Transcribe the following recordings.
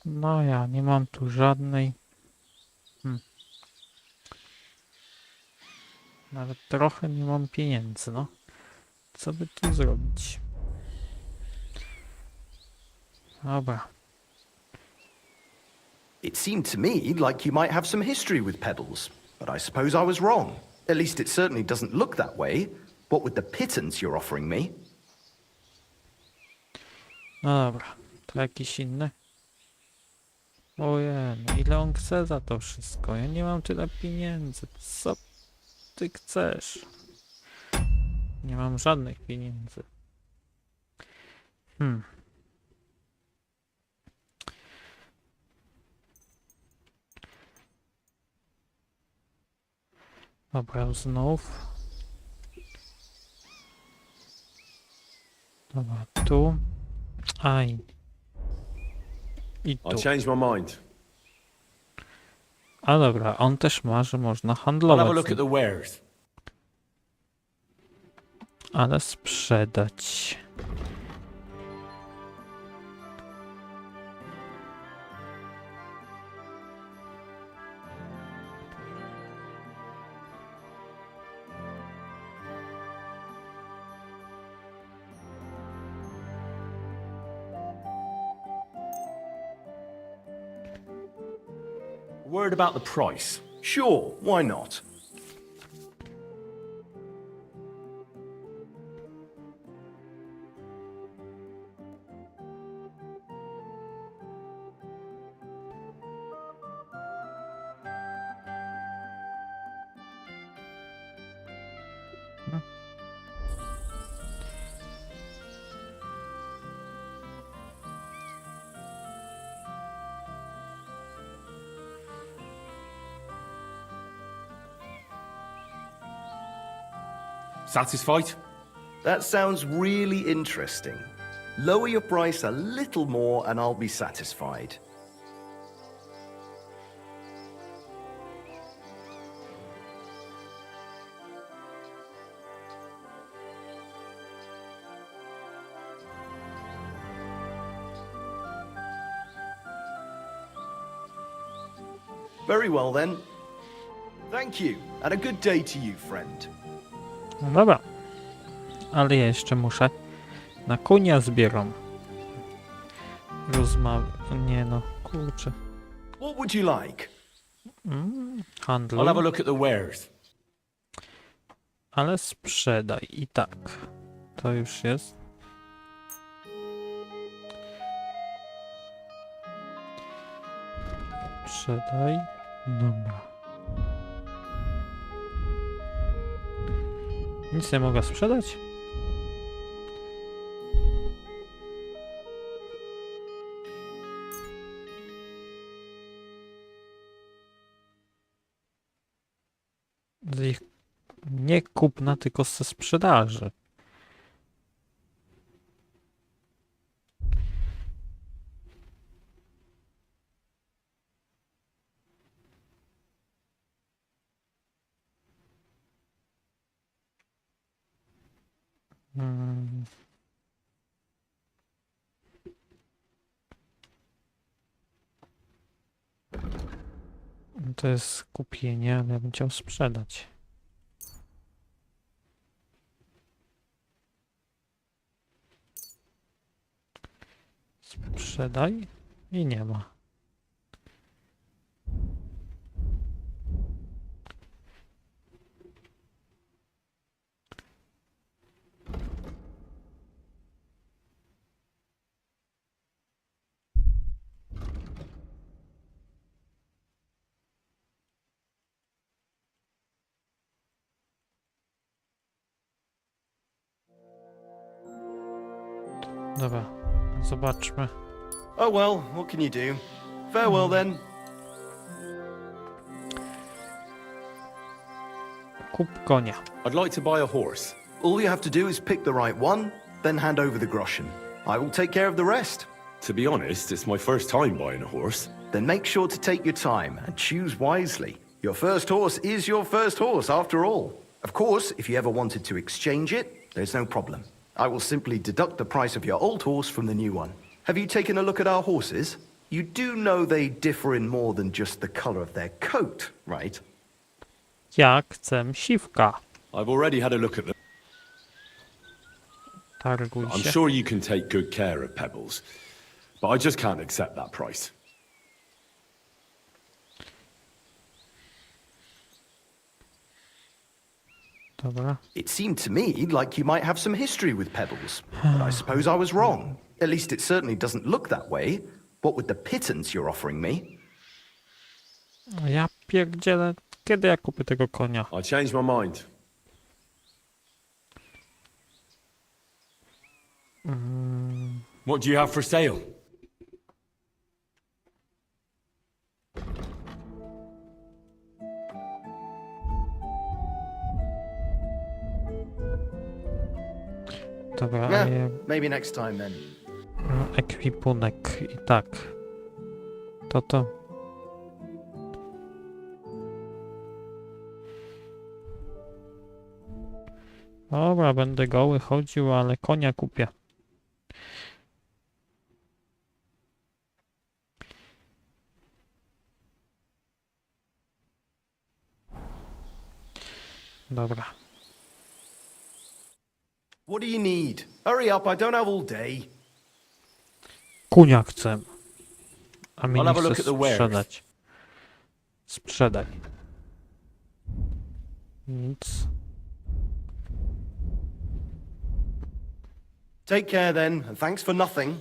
No ja nie mam tu żadnej. Nawet trochę nie mam pieniędzy, no. Co by tu zrobić? Dobra. It seemed to me like you might have some history with pebbles, but I suppose I was wrong. At least it certainly doesn't look that way. What with the pittance you're offering me? No dobra. To jakiś inny? Ojej, no ile on chce za to wszystko? Ja nie mam tyle pieniędzy. Co ty chcesz? Nie mam żadnych pieniędzy. Dobra, znów. Dobra, tu. Aj. I tu. I changed my mind. A dobra, on też ma, że można I'll have a handlować. look at the wares. Ale sprzedać. Word about the price. Sure, why not? Satisfied? That sounds really interesting. Lower your price a little more and I'll be satisfied. Very well then. Thank you, and a good day to you, friend. No dobra. Ale ja jeszcze muszę na konia zbieram. Nie no, kurczę. What would you like? Handluj. I'll have a look at the wares. Ale sprzedaj i tak. To już jest. Sprzedaj. Dobra. Nic nie mogę sprzedać? Z ich nie kupna, tylko ze sprzedaży. To jest kupienie, ale ja bym chciał sprzedać. Sprzedaj i nie ma. Dobra, zobaczmy. Oh well, what can you do? Farewell then. Kup konia. I'd like to buy a horse. All you have to do is pick the right one, then hand over the groschen. I will take care of the rest. To be honest, it's my first time buying a horse. Then make sure to take your time and choose wisely. Your first horse is your first horse, after all. Of course, if you ever wanted to exchange it, there's no problem. I will simply deduct the price of your old horse from the new one. Have you taken a look at our horses? You do know they differ in more than just the color of their coat, right? Ja chcę siwka. I've already had a look at them. Targuj I'm się. sure you can take good care of Pebbles, but I just can't accept that price. Dobra. It seemed to me like you might have some history with Pebbles, but I suppose I was wrong. At least it certainly doesn't look that way. What with the pittance you're offering me? Ja pierdzielę. Kiedy ja kupię tego konia? I changed my mind. What do you have for sale? Dobra, Yeah, maybe next time then. ekwipunek i tak. To. Dobra, będę goły chodził, ale konia kupię. Dobra. What do you need? Hurry up, I don't have all day. Kunia chcę. A mi I'll nie have a look chce at the wares. sprzedać. Sprzedaj. Nic. Take care then, and thanks for nothing.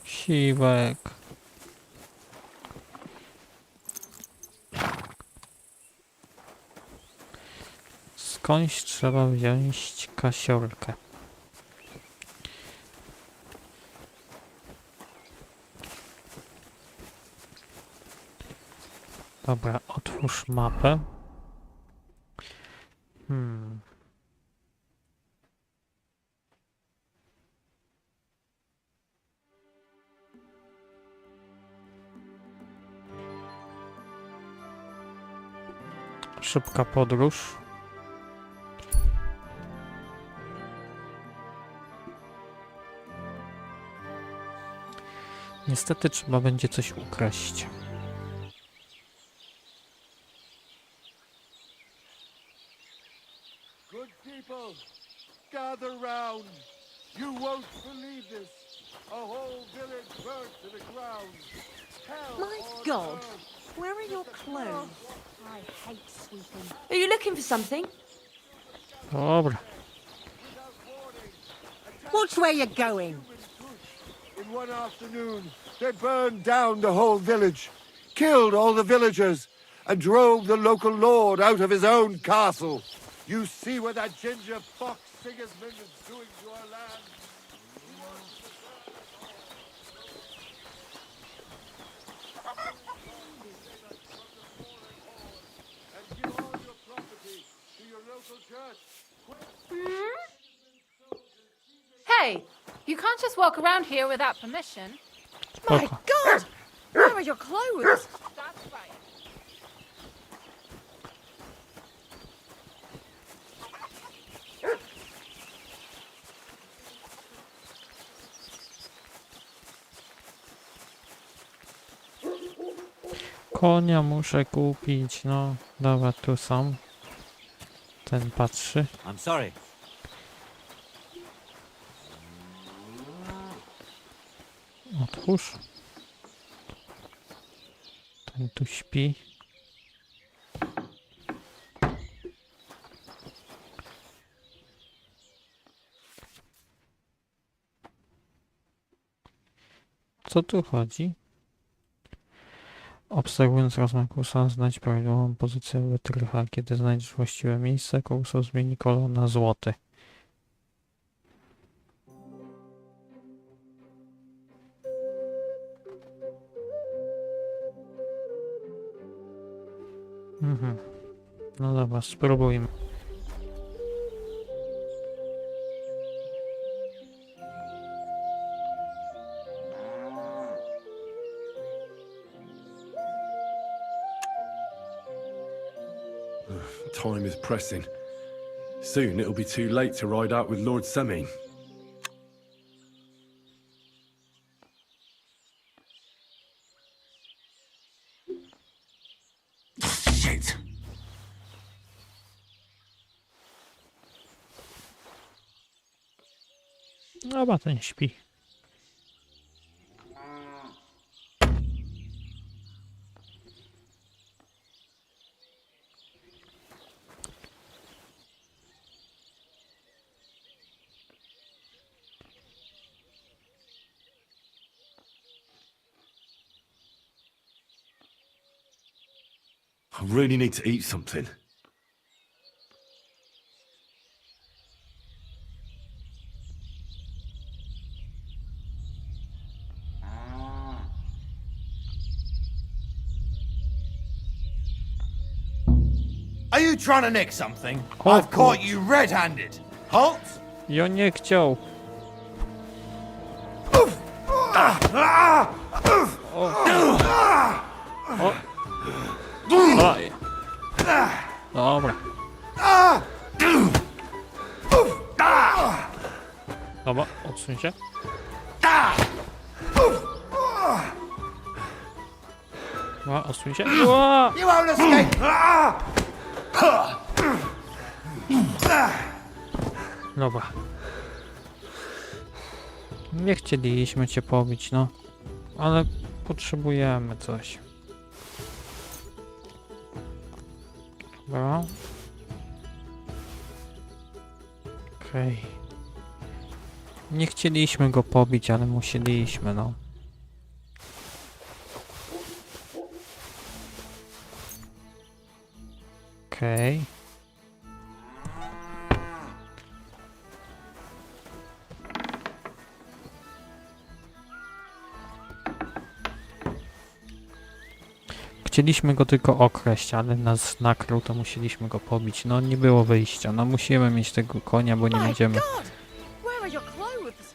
Siwek. Skądś trzeba wziąć kasiorkę. Dobra, otwórz mapę. Szybka podróż. Niestety trzeba będzie coś ukraść. Good people, gather round. You won't believe this. A whole village burnt to the ground. Hell My on God, earth. where are your clothes? I hate sweeping. Are you looking for something? Dobra. Watch where you're going. In one afternoon, they burned down the whole village, killed all the villagers, and drove the local lord out of his own castle. You see what that ginger fox Sigismund is doing to our land? And give all your property to your local church. Hey, you can't just walk around here without permission. My Spoko. God, where are your clothes? That's right. Konia muszę kupić, no. Dobra, tu są. Ten patrzy. I'm sorry. Otwórz. Ten tu śpi. Co tu chodzi? Obserwując rozmach kursora, znajdź prawidłową pozycję wytrycha. Kiedy znajdziesz właściwe miejsce, kursor zmieni kolor na złoty. No dobra, spróbujmy. Time is pressing. Soon it'll be too late to ride out with Lord Semi. Chyba ten śpi. I really need to eat something. Are you trying to nick something? Oh, I've caught God. you red-handed. Halt! Ja nie chciał. O. Daj. Dobra. Dobra, odsuń się. Dobra, odsuń się. Ua! You won't escape! Dobra. Nie chcieliśmy cię pobić, no. Ale potrzebujemy coś. Dobra. Okej. Nie chcieliśmy go pobić, ale musieliśmy, no. Okej. Chcieliśmy go tylko okraść, ale nas nakrył, to musieliśmy go pobić. No nie było wyjścia, no musimy mieć tego konia, bo nie My będziemy... God! Where are your clothes?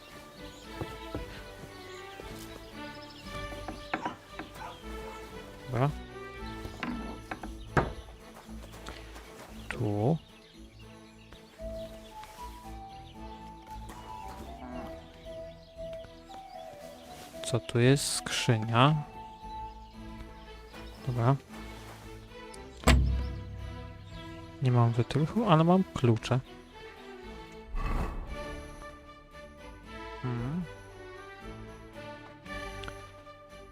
Dobra. Tu. Co tu jest? Skrzynia. Dobra. Nie mam wytrychu, ale mam klucze.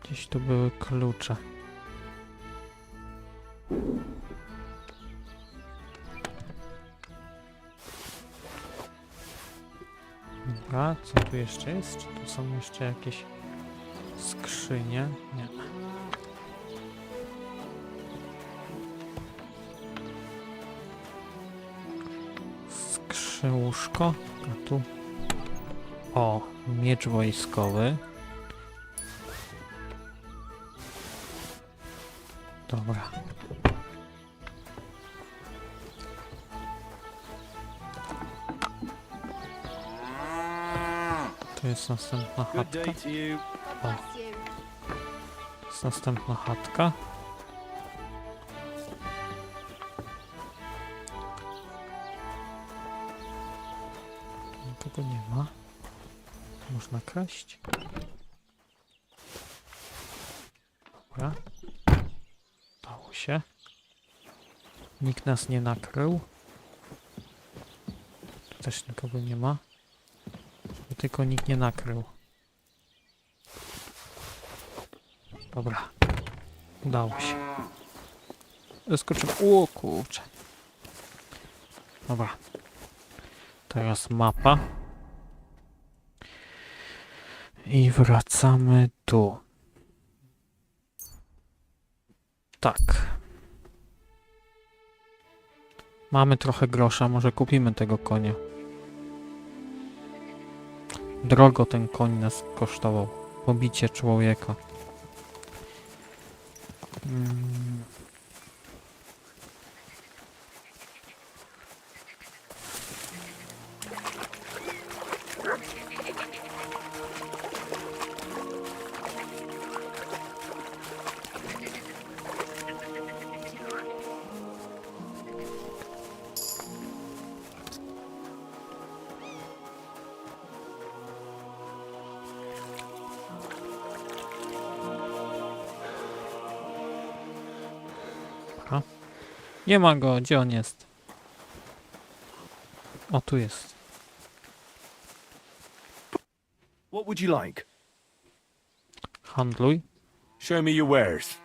Gdzieś tu były klucze. Dobra, co tu jeszcze jest? Czy tu są jeszcze jakieś skrzynie? Nie. Skrzyłuszko. A tu... O, miecz wojskowy. Dobra. To jest następna chatka. God bless you. To jest następna chatka. Nikogo nie ma. Można kraść. Dobra. Dało się. Nikt nas nie nakrył. Tu też nikogo nie ma. Tu tylko nikt nie nakrył. Dobra. Udało się. Zaskoczymy. O kurczę. Dobra. Teraz mapa. I wracamy tu. Tak. Mamy trochę grosza, może kupimy tego konia. Drogo ten koń nas kosztował. Pobicie człowieka. Nie ma go, gdzie on jest? O, tu jest. What would you like? Handluj. Show me your wares.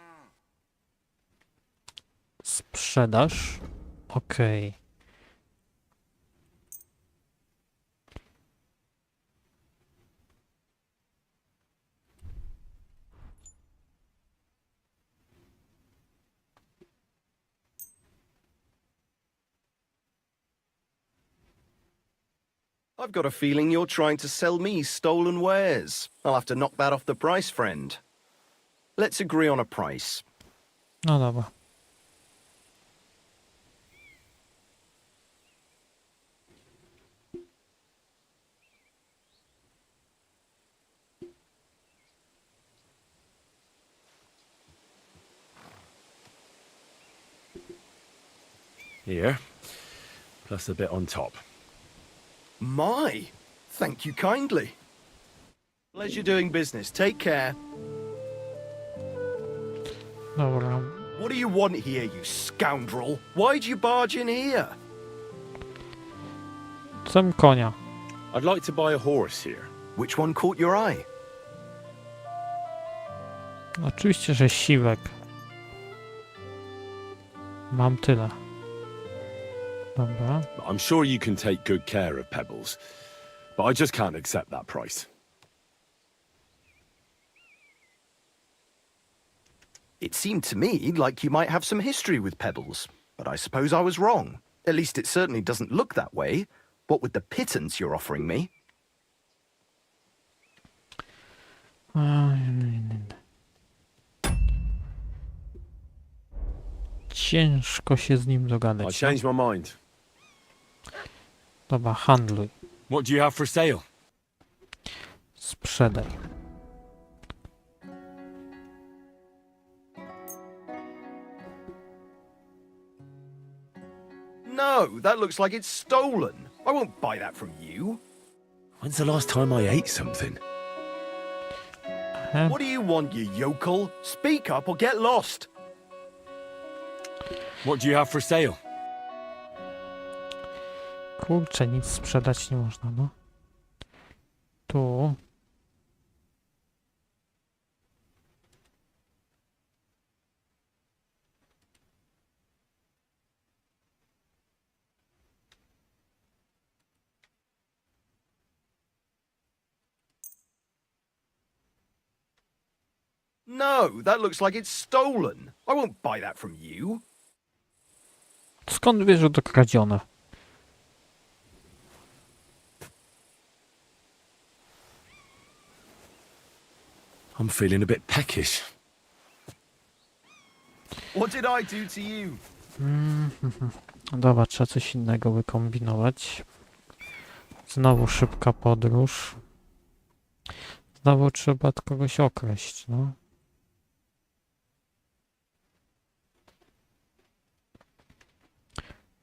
Sprzedaż. Okej. I've got a feeling you're trying to sell me stolen wares. I'll have to knock that off the price, friend. Let's agree on a price. No dobra. Here. Plus a bit on top. My, thank you kindly. Pleasure doing business. Take care. Dobra. What do you want here, you scoundrel? Why'd you barge in here? Chcę konia. I'd like to buy a horse here. Which one caught your eye? Oczywiście, że siwek. Mam tyle. Dobra. I'm sure you can take good care of Pebbles, but I just can't accept that price. It seemed to me like you might have some history with Pebbles, but I suppose I was wrong. At least it certainly doesn't look that way. What with the pittance you're offering me? Ciężko się z nim I dogadać. changed my mind. Dobra, handluj. What do you have for sale? Sprzedaj. No, that looks like it's stolen. I won't buy that from you. When's the last time I ate something? What do you want, you yokel? Speak up or get lost. What do you have for sale? Kurczę, nic sprzedać nie można, no. Tu. No, that looks like it's stolen. I won't buy that from you. Skąd wiesz, że to kradzione? I'm feeling a bit peckish. What did I do to you? Dobra, trzeba coś innego wykombinować. Znowu szybka podróż. Znowu trzeba kogoś okraść, no.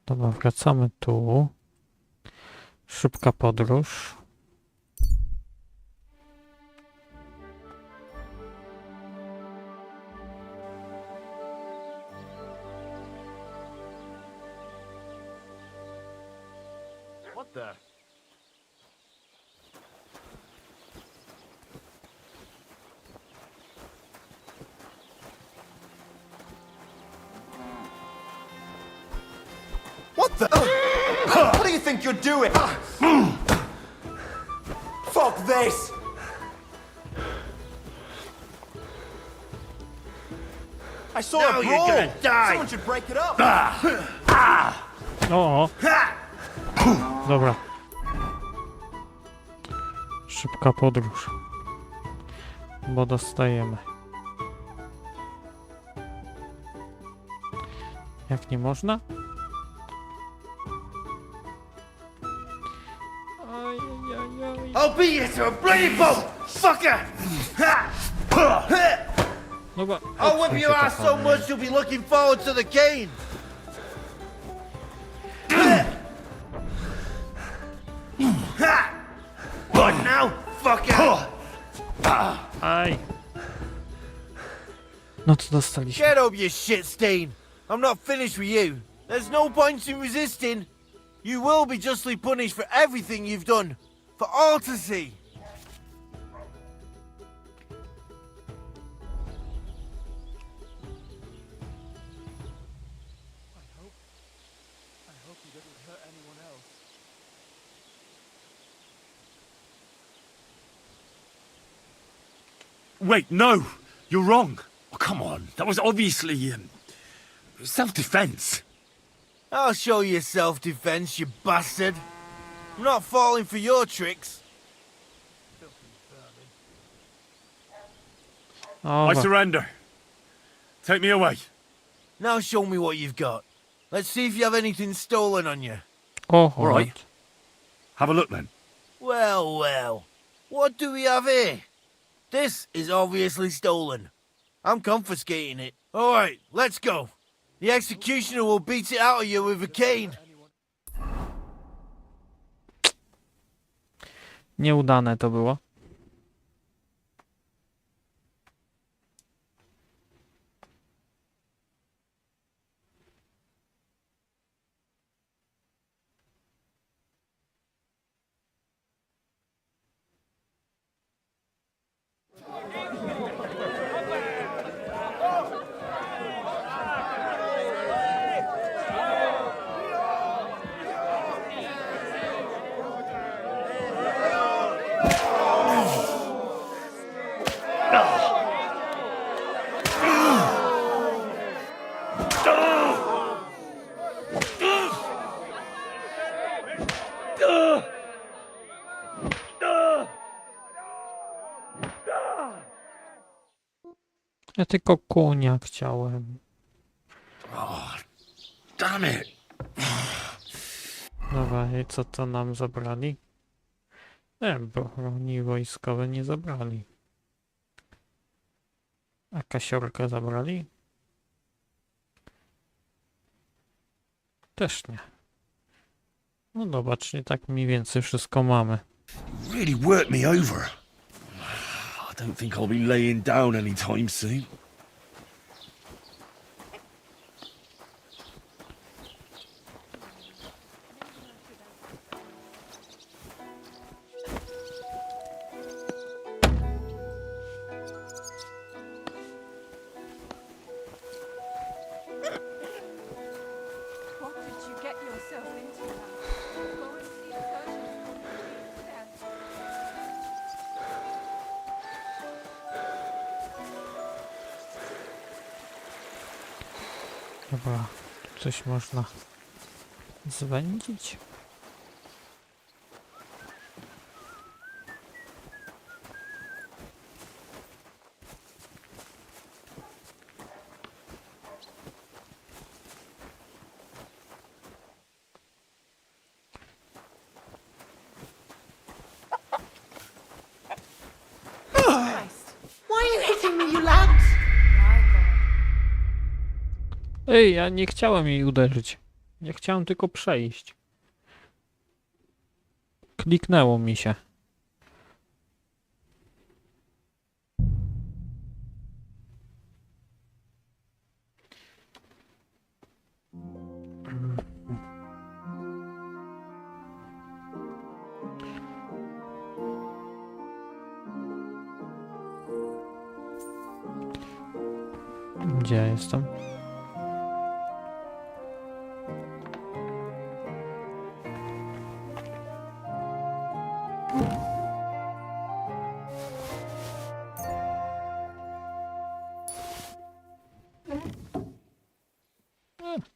Dobra, wracamy tu. Szybka podróż. What the? What the? What do you think you're doing? Fuck this! I saw a brawl. You're gonna die. Someone should break it up. O! Dobra. Szybka podróż. Bo dostajemy. Jak nie można? Ojojojoj. I'll beat you to a bloody pulp, fucker! Dobra. I'll whip your ass so much you'll be looking forward to the cane. What now, fucker? Aj. No to dostaliśmy. Get up, you shit stain. I'm not finished with you. There's no point in resisting. You will be justly punished for everything you've done. For all to see. Wait, no! You're wrong! Oh, come on, that was obviously, self-defense. I'll show you self-defense, you bastard. I'm not falling for your tricks. I O, surrender. Take me away. Now show me what you've got. Let's see if you have anything stolen on you. o, All right. Have a look then. Well, well. What do we have here? This is obviously stolen. I'm confiscating it. Alright, let's go. The executioner will beat it out of you with a cane. Nieudane to było. Ja tylko kunia chciałem. Damn it! Dobra, i co to nam zabrali? Nie, broni wojskowe nie zabrali. A kasiorkę zabrali? Też nie. No zobaczcie, tak mniej więcej wszystko mamy. Really worked me over. I don't think I'll be laying down anytime soon. What did you get yourself into now? Go and see the surgeon. There. Dobra, coś można zwędzić? Christ. Why are you hitting me, you lads? My God. Ej, ja nie chciałem jej uderzyć. Ja chciałem tylko przejść. Kliknęło mi się. Gdzie ja jestem?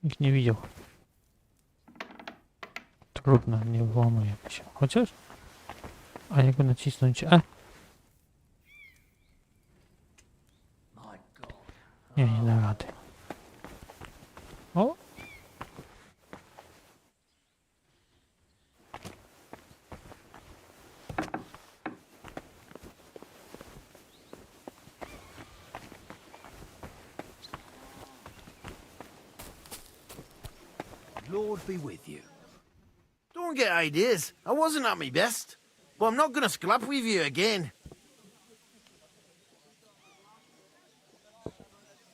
Nikt nie widział. Trudno, nie włamuje się. Chociaż? A jak go nacisnąć E? Nie, nie da rady. O! Lord be with you. Don't get ideas. I wasn't at my best. But I'm not gonna scrap with you again.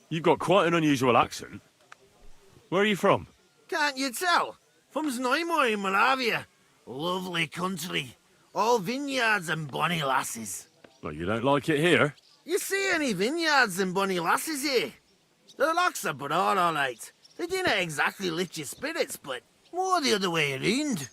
You've got quite an unusual accent. Where are you from? Can't you tell? From Znaimo in Moravia. Lovely country. All vineyards and bonny lasses. Well, you don't like it here. You see any vineyards and bonny lasses here? The locks are broad, all right. They didn't exactly lift your spirits, but more the other way around.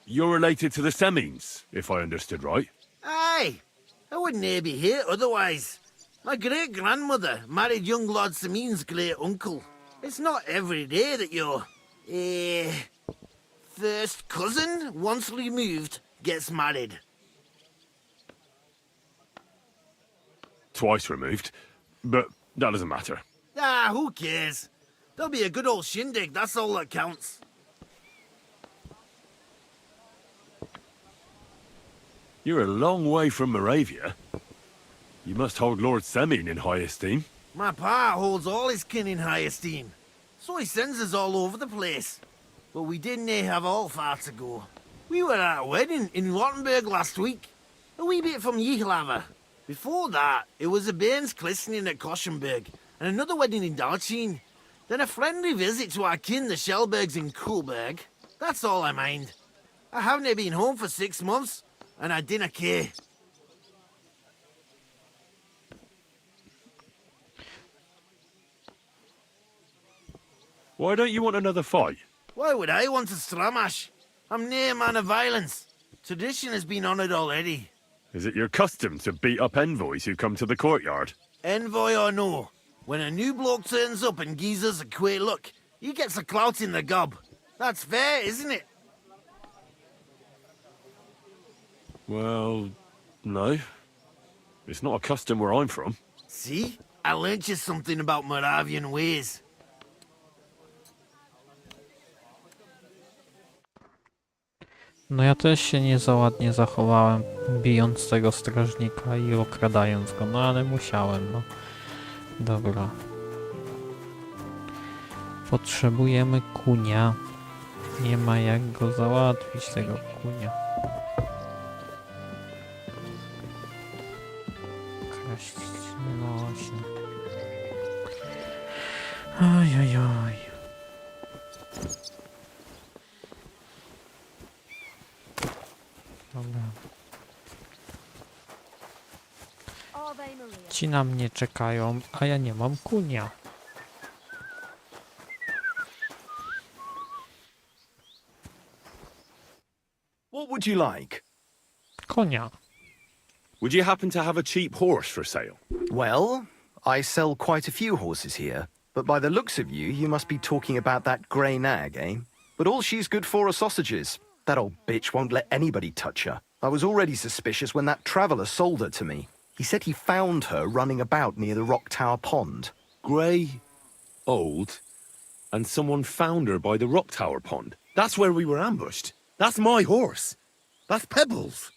You're related to the Semines, if I understood right. Aye, I wouldn't be here otherwise. My great-grandmother married young Lord Semine's great-uncle. It's not every day that your, first cousin, once removed, gets married. Twice removed, but that doesn't matter. Ah, who cares? There'll be a good old shindig, that's all that counts. You're a long way from Moravia. You must hold Lord Semine in high esteem. My pa holds all his kin in high esteem, so he sends us all over the place. But we didn't have all far to go. We were at a wedding in Rottenburg last week, a wee bit from Yihlava. Before that, it was a bairn's christening at Koschenberg, and another wedding in Dalchin. Then a friendly visit to our kin, the Shellbergs in Kohlberg. That's all I mind. I haven't been home for 6 months, and I dinna care. Why don't you want another fight? Why would I want a stramash? I'm nae a man of violence. Tradition has been honoured already. Is it your custom to beat up envoys who come to the courtyard? Envoy or no, when a new bloke turns up and gives us a queer look, he gets a clout in the gob. That's fair, isn't it? Well, no. It's not a custom where I'm from. See? I learnt you something about Moravian ways. No ja też się nie za ładnie zachowałem, bijąc tego strażnika i okradając go, no ale musiałem, no. Dobra. Potrzebujemy kunia. Nie ma jak go załatwić, tego kunia. Kraść, no właśnie. Ojojoj. Dobra. Are they, Maria? Ci na mnie czekają, a ja nie mam kunia. What would you like? Konia. Would you happen to have a cheap horse for sale? Well, I sell quite a few horses here, but by the looks of you, you must be talking about that grey nag, eh? But all she's good for are sausages. That old bitch won't let anybody touch her. I was already suspicious when that traveller sold her to me. He said he found her running about near the Rock Tower Pond. Grey, old, and someone found her by the Rock Tower Pond. That's where we were ambushed. That's my horse. That's Pebbles.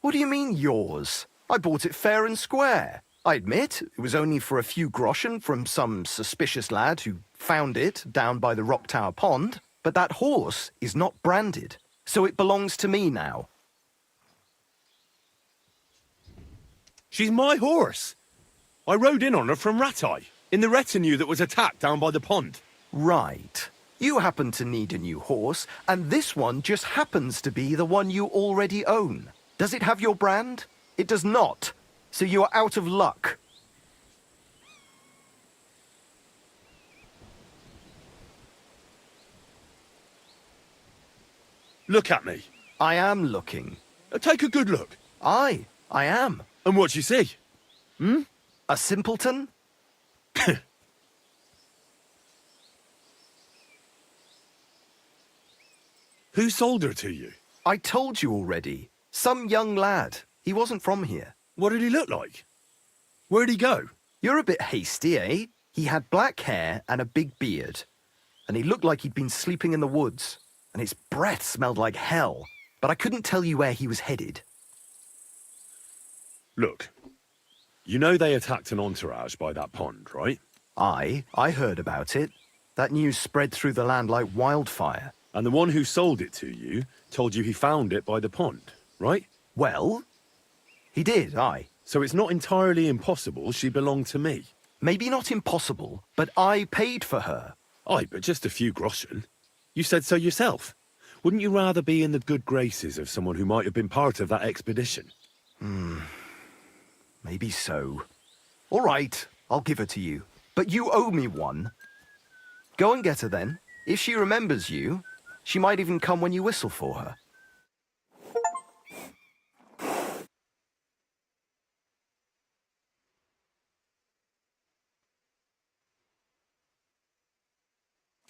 What do you mean, yours? I bought it fair and square. I admit, it was only for a few groschen from some suspicious lad who found it down by the Rock Tower Pond, but that horse is not branded, so it belongs to me now. She's my horse. I rode in on her from Ratai, in the retinue that was attacked down by the pond. Right. You happen to need a new horse, and this one just happens to be the one you already own. Does it have your brand? It does not. So you are out of luck. Look at me. I am looking. Take a good look. Aye, I am. And what you see? A simpleton? Who sold her to you? I told you already. Some young lad. He wasn't from here. What did he look like? Where'd he go? You're a bit hasty, eh? He had black hair and a big beard. And he looked like he'd been sleeping in the woods. And his breath smelled like hell. But I couldn't tell you where he was headed. Look, you know they attacked an entourage by that pond, right? I heard about it. That news spread through the land like wildfire. And the one who sold it to you told you he found it by the pond, right? Well, he did, aye. So it's not entirely impossible she belonged to me. Maybe not impossible, but I paid for her. Aye, but just a few groschen. You said so yourself. Wouldn't you rather be in the good graces of someone who might have been part of that expedition? Maybe so. All right, I'll give her to you. But you owe me one. Go and get her then. If she remembers you, she might even come when you whistle for her.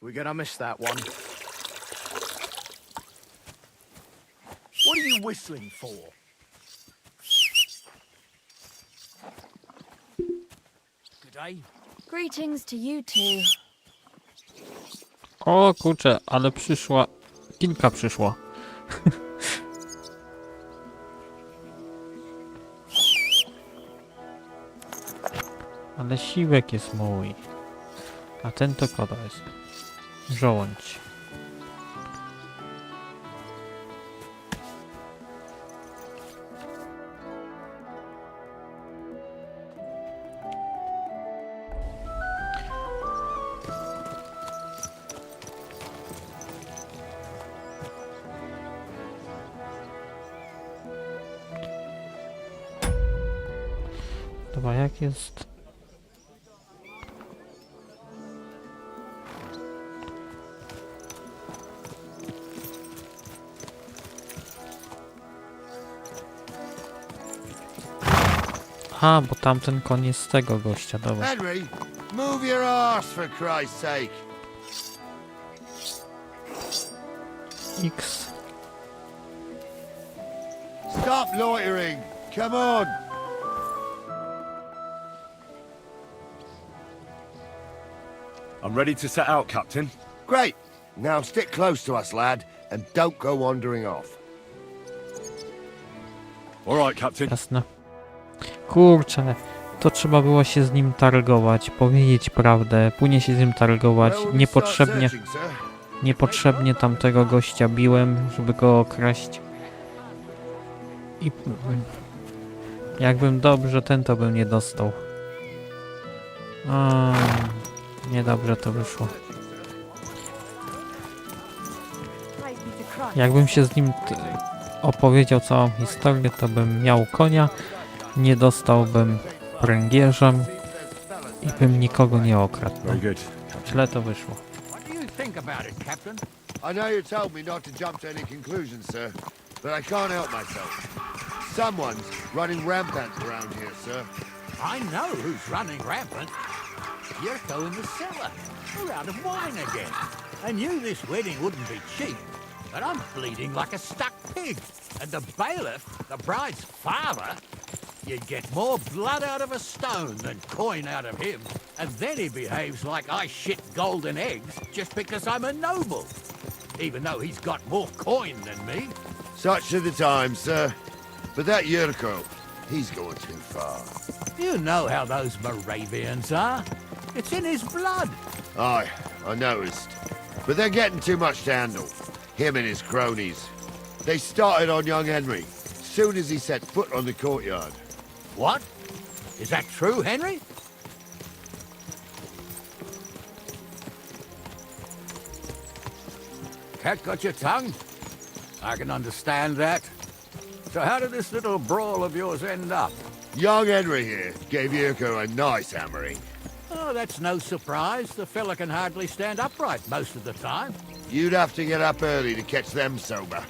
We're gonna miss that one. What are you whistling for? Good day. Greetings to you two. O kurczę, ale przyszła. Kilka przyszło. Ale siłek jest mój. A ten to kogo jest? Żołądź. Dobra, jak jest? A, bo tamten koń jest z tego gościa, dobra. Henry, move your arse for Christ's sake. X. Stop loitering. Come on. I'm ready to set out, Captain. Great. Now stick close to us, lad, and don't go wandering off. All right, Captain. Jasne. Kurczę, to trzeba było się z nim targować, powiedzieć prawdę, później się z nim targować, Where will we niepotrzebnie, start searching, sir? niepotrzebnie tamtego gościa biłem, żeby go okraść. I jakbym dobrze ten to bym nie dostał. Niedobrze to wyszło. Praise be to Christ. Jakbym się z nim opowiedział całą historię, to bym miał konia, nie dostałbym pręgierzem i bym nikogo nie okradł. No. Very good. Źle to wyszło. What do you think about it, Captain? I know you told me not to jump to any conclusions, sir, but I can't help myself. Someone's running rampant around here, sir. I know who's running rampant. Yurko in the cellar. We're out of wine again. I knew this wedding wouldn't be cheap, but I'm bleeding like a stuck pig. And the bailiff, the bride's father, you'd get more blood out of a stone than coin out of him. And then he behaves like I shit golden eggs just because I'm a noble. Even though he's got more coin than me. Such are the times, sir. But that Yurko, he's going too far. You know how those Moravians are. It's in his blood. Aye, I noticed. But they're getting too much to handle. Him and his cronies. They started on young Henry, soon as he set foot on the courtyard. What? Is that true, Henry? Cat got your tongue? I can understand that. So how did this little brawl of yours end up? Young Henry here gave Yurko a nice hammering. Oh, that's no surprise. The fella can hardly stand upright most of the time. You'd have to get up early to catch them sober.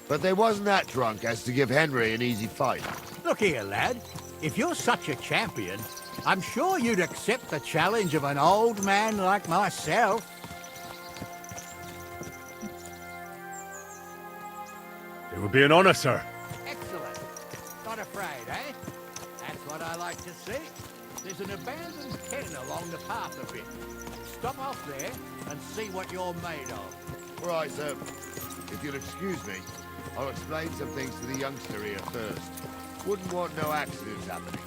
But they wasn't that drunk as to give Henry an easy fight. Look here, lad. If you're such a champion, I'm sure you'd accept the challenge of an old man like myself. It would be an honor, sir. Excellent. Not afraid, eh? That's what I like to see. There's an abandoned pen along the path a bit. Stop off there and see what you're made of. All right, sir. If you'll excuse me, I'll explain some things to the youngster here first. Wouldn't want no accidents happening.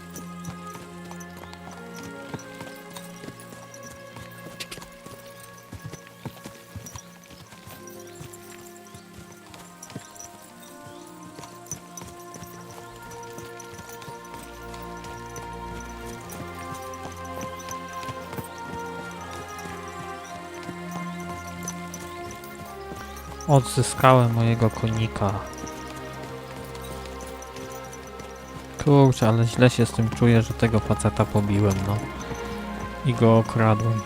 Odzyskałem mojego konika. Kurczę, ale źle się z tym czuję, że tego faceta pobiłem, no. I go okradłem.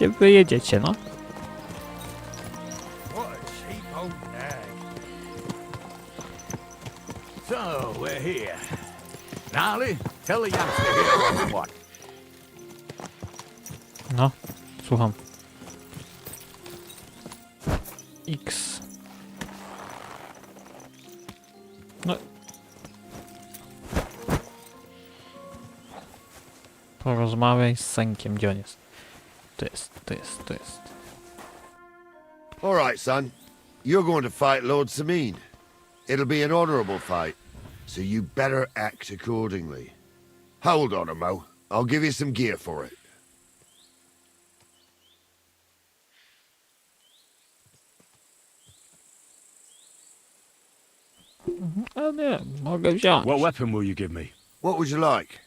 Gdzie wy jedziecie, no? What a cheap old nag. So, we're here. Gnarly, tell the youngster here what's what. No, słucham. X. No. Porozmawiaj z Senkiem, gdzie on jest. To jest. All right, son. You're going to fight Lord Samine. It'll be an honorable fight, so you better act accordingly. Hold on a mo. I'll give you some gear for it. A nie, mogę wziąć. What weapon will you give me? What would you like?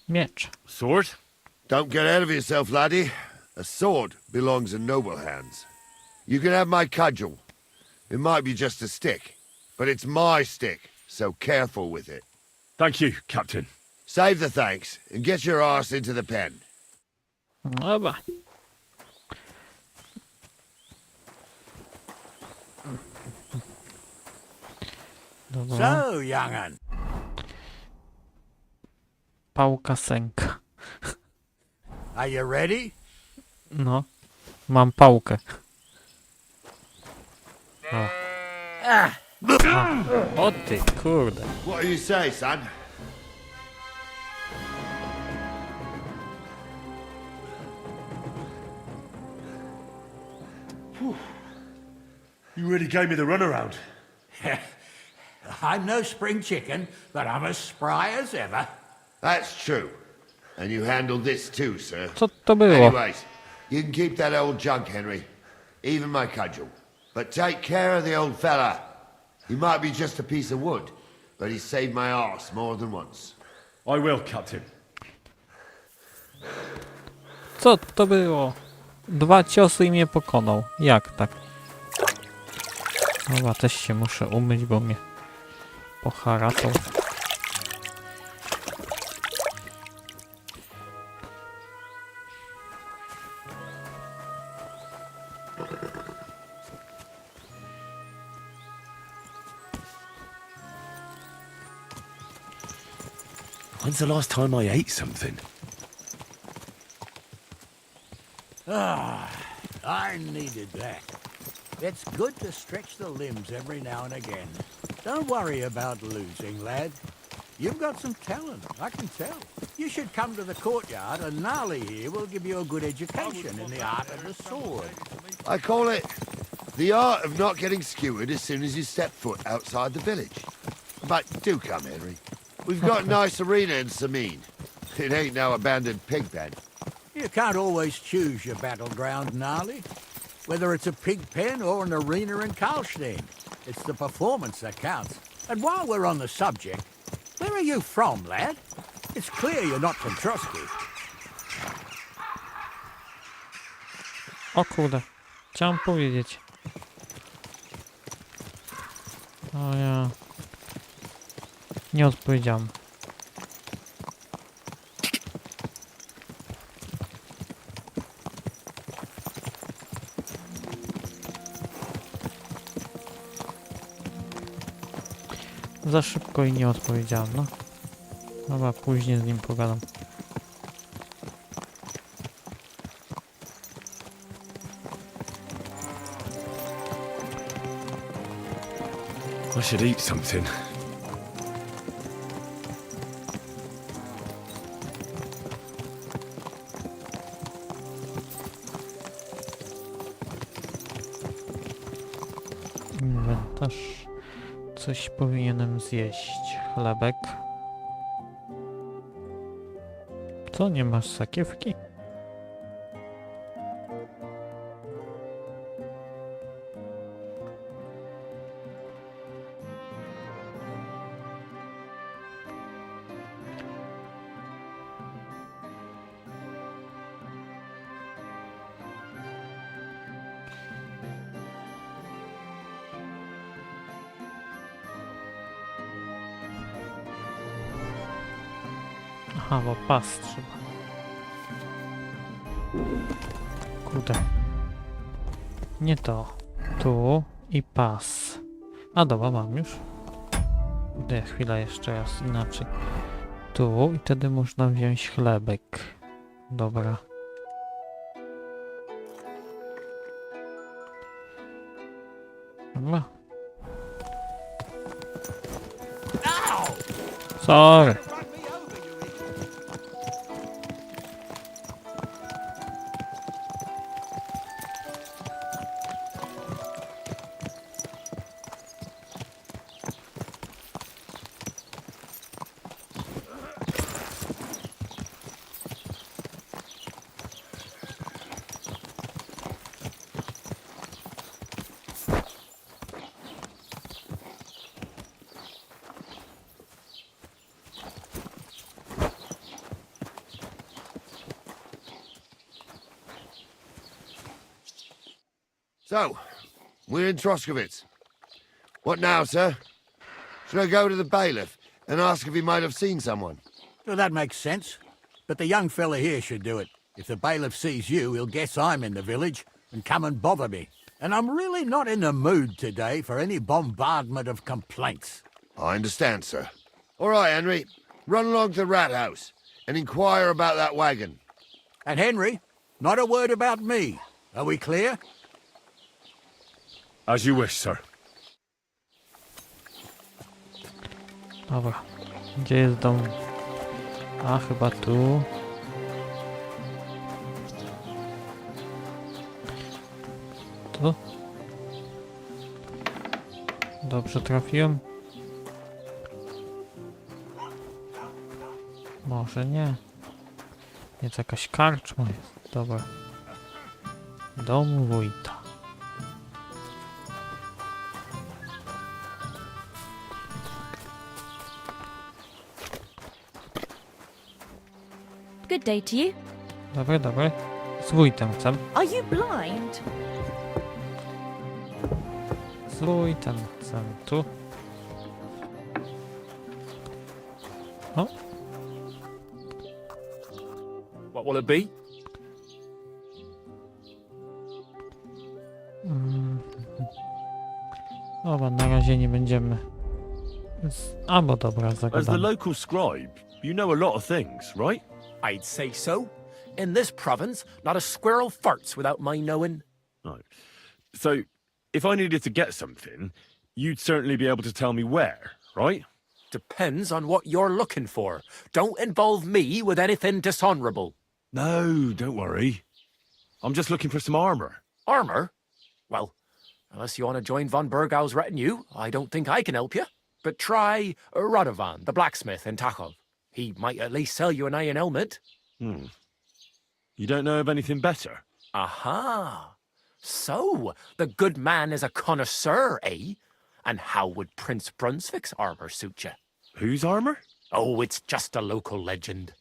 Miecz. Sword? Don't get ahead of yourself, laddie. A sword belongs in noble hands. You can have my cudgel. It might be just a stick, but it's my stick, so careful with it. Thank you, Captain. Save the thanks, and get your arse into the pen. Dobra. Dobra. So, young'un, Pałka Senka. are you ready? No. Mam pałkę. O. O ty, kurde. What do you say, son? You really gave me the runaround. I'm no spring chicken, but I'm as spry as ever. That's true. And you handled this too, sir. Co to było? Anyways, you can keep that old junk, Henry. Even my cudgel. But take care of the old fella. He might be just a piece of wood, but he saved my arse more than once. I will, Captain. Co to było? 2 ciosy i mnie pokonał. Jak tak? Dobra, też się muszę umyć, bo mnie poharatał. When's the last time I ate something? I needed that. It's good to stretch the limbs every now and again. Don't worry about losing, lad. You've got some talent, I can tell. You should come to the courtyard and Gnarly here will give you a good education in the art of the sword. I call it the art of not getting skewered as soon as you step foot outside the village. But do come, Henry. We've got a nice arena in Samine. It ain't no abandoned pig pen. You can't always choose your battleground, Gnarly. Whether it's a pig pen or an arena in Karlstein, it's the performance that counts. And while we're on the subject, where are you from, lad? It's clear you're not from Trotsky. O kurde. Chciałem powiedzieć. O ja. Nie odpowiedziałem. Za szybko i nie odpowiedziałem, no. Dobra, później z nim pogadam. I should eat something. Inwentarz. Coś powinienem zjeść. Chlebek. Co, nie masz sakiewki? Aha, bo pas trzeba. Kurde. Nie to. Tu i pas. A dobra, mam już. Idę chwilę jeszcze raz inaczej. Tu i wtedy można wziąć chlebek. Dobra. Dobra. Sorry. So, we're in Troskowitz. What now, sir? Should I go to the bailiff and ask if he might have seen someone? Well, that makes sense. But the young fella here should do it. If the bailiff sees you, he'll guess I'm in the village and come and bother me. And I'm really not in the mood today for any bombardment of complaints. I understand, sir. All right, Henry. Run along to the rat house and inquire about that wagon. And Henry, not a word about me. Are we clear? As you wish, sir. Dobra. Gdzie jest dom? A, chyba tu. Tu? Dobrze trafiłem? Może nie. Jest jakaś karczma jest. Dobra. Dom wójta. Good day to you. Dobry, dobry. Z wójtem chcę. Are you blind? Z wójtem chcę. Tu. O, What will it be? Dobra, na razie nie będziemy. Albo dobra, As the zagadamy. local scribe, you know a lot of things, right? I'd say so. In this province, not a squirrel farts without my knowing. Right. So, if I needed to get something, you'd certainly be able to tell me where, right? Depends on what you're looking for. Don't involve me with anything dishonorable. No, don't worry. I'm just looking for some armor. Armor? Well, unless you want to join von Burgau's retinue, I don't think I can help you. But try Radovan, the blacksmith in Tachov. He might at least sell you an iron helmet. You don't know of anything better? Aha! So, the good man is a connoisseur, eh? And how would Prince Brunswick's armor suit you? Whose armor? Oh, it's just a local legend.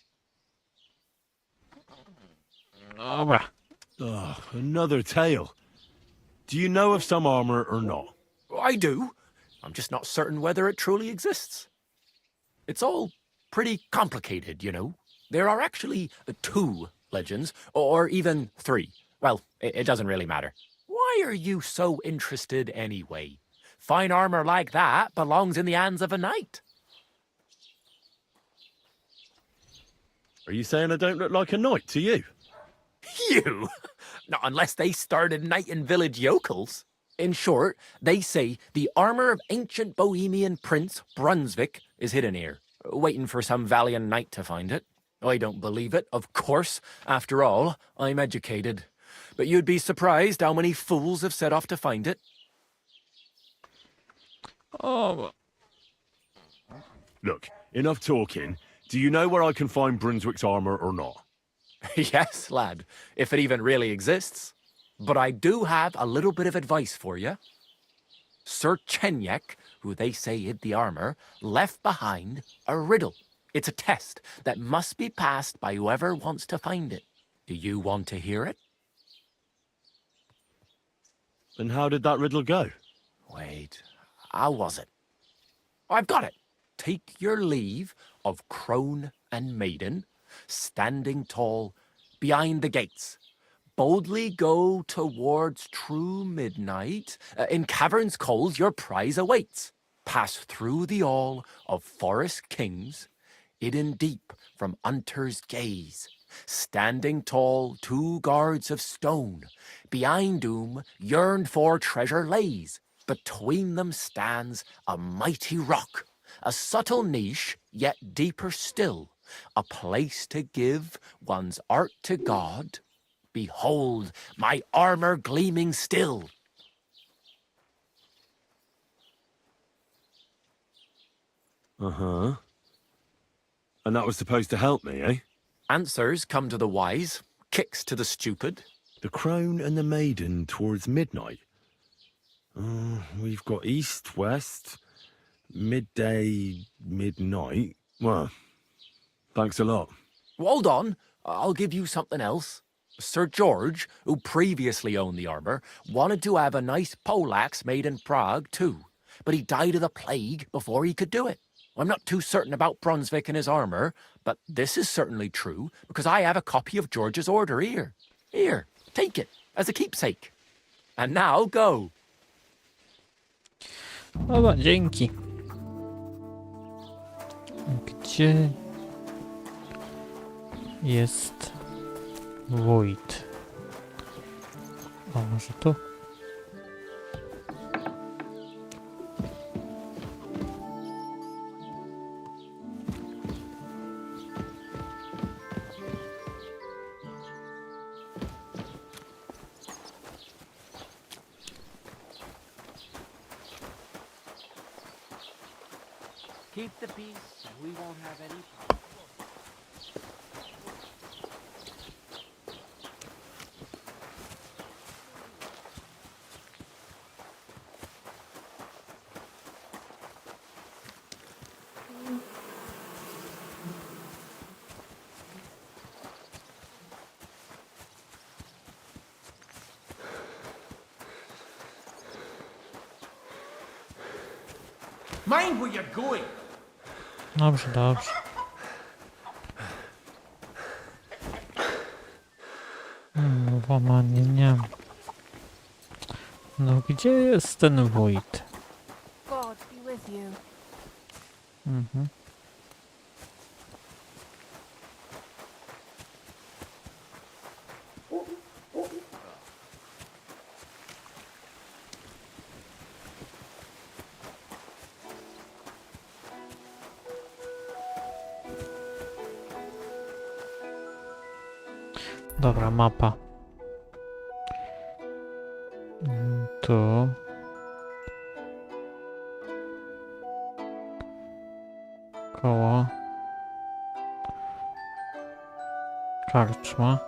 Dobra. Ugh, another tale. Do you know of some armor or not? I do. I'm just not certain whether it truly exists. It's all pretty complicated, you know. There are actually 2 legends, or even 3. Well, it doesn't really matter. Why are you so interested anyway? Fine armor like that belongs in the hands of a knight. Are you saying I don't look like a knight to you? You? Not unless they started knighting village yokels. In short, they say the armor of ancient Bohemian Prince Brunswick is hidden here, waiting for some valiant knight to find it. I don't believe it, of course. After all, I'm educated. But you'd be surprised how many fools have set off to find it. O, Look, enough talking. Do you know where I can find Brunswick's armor or not? Yes, lad, if it even really exists. But I do have a little bit of advice for you. Sir Chenyek, who they say hid the armor, left behind a riddle. It's a test that must be passed by whoever wants to find it. Do you want to hear it? And how did that riddle go? Wait, how was it? I've got it. Take your leave of crone and maiden, standing tall behind the gates. Boldly go towards true midnight. In caverns cold your prize awaits. Pass through the all of forest kings, hidden deep from hunter's gaze. Standing tall, 2 guards of stone, behind whom yearned for treasure lays. Between them stands a mighty rock, a subtle niche, yet deeper still, a place to give one's art to God. Behold, my armor gleaming still. Uh-huh. And that was supposed to help me, eh? Answers come to the wise, kicks to the stupid. The crone and the maiden towards midnight. We've got east, west, midday, midnight. Well, thanks a lot. Hold on, I'll give you something else. Sir George, who previously owned the armor, wanted to have a nice poleaxe made in Prague too, but he died of the plague before he could do it. I'm not too certain about Brunswick and his armor, but this is certainly true because I have a copy of George's order here. Here, take it as a keepsake. And now go. Dobra, dzięki. Gdzie jest wójt? A może tu? Keep the peace, and we won't have any problems. Mind where you're going. Dobrze, dobrze. Łamanie nie. No gdzie jest ten wójt? God be with you. Mhm. Dobra, mapa. Tu. Koło. Karczma.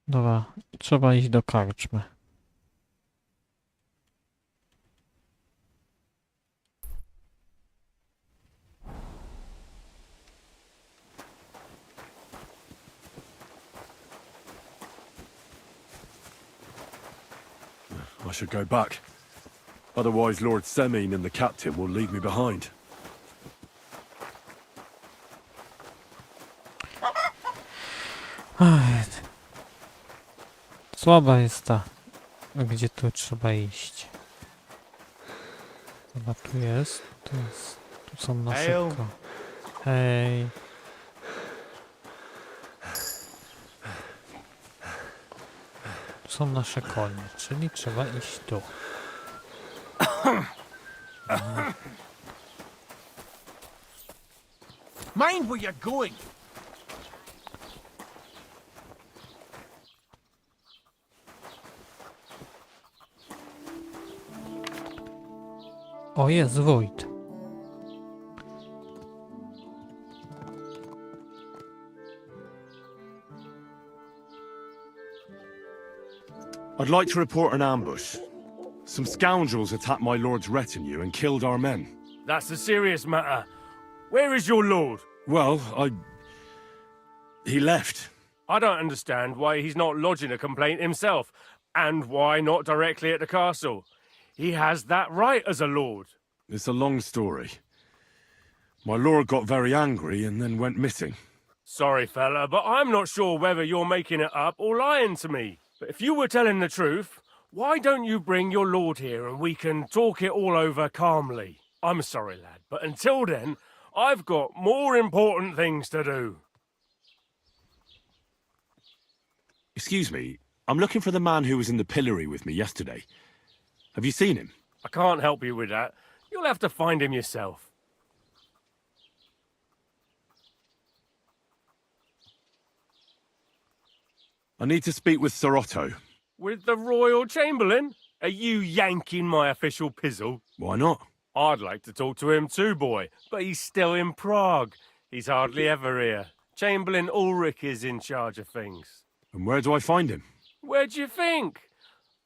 Dobra, trzeba iść do karczmy. I should go back. Otherwise Lord Semin and the captain will leave me behind. Ach, słaba jest ta, gdzie tu trzeba iść. Chyba tu jest, tu są na szybko. Hej. Tu są nasze konie, czyli trzeba iść tu. Mind where you're going. O, jest wójt. I'd like to report an ambush. Some scoundrels attacked my lord's retinue and killed our men. That's a serious matter. Where is your lord? Well, he left. I don't understand why he's not lodging a complaint himself, and why not directly at the castle. He has that right as a lord. It's a long story. My lord got very angry and then went missing. Sorry, fella, but I'm not sure whether you're making it up or lying to me. But if you were telling the truth, why don't you bring your lord here and we can talk it all over calmly? I'm sorry, lad, but until then, I've got more important things to do. Excuse me, I'm looking for the man who was in the pillory with me yesterday. Have you seen him? I can't help you with that. You'll have to find him yourself. I need to speak with Sir Otto. With the Royal Chamberlain? Are you yanking my official pizzle? Why not? I'd like to talk to him too, boy, but he's still in Prague. He's hardly ever here. Chamberlain Ulrich is in charge of things. And where do I find him? Where do you think?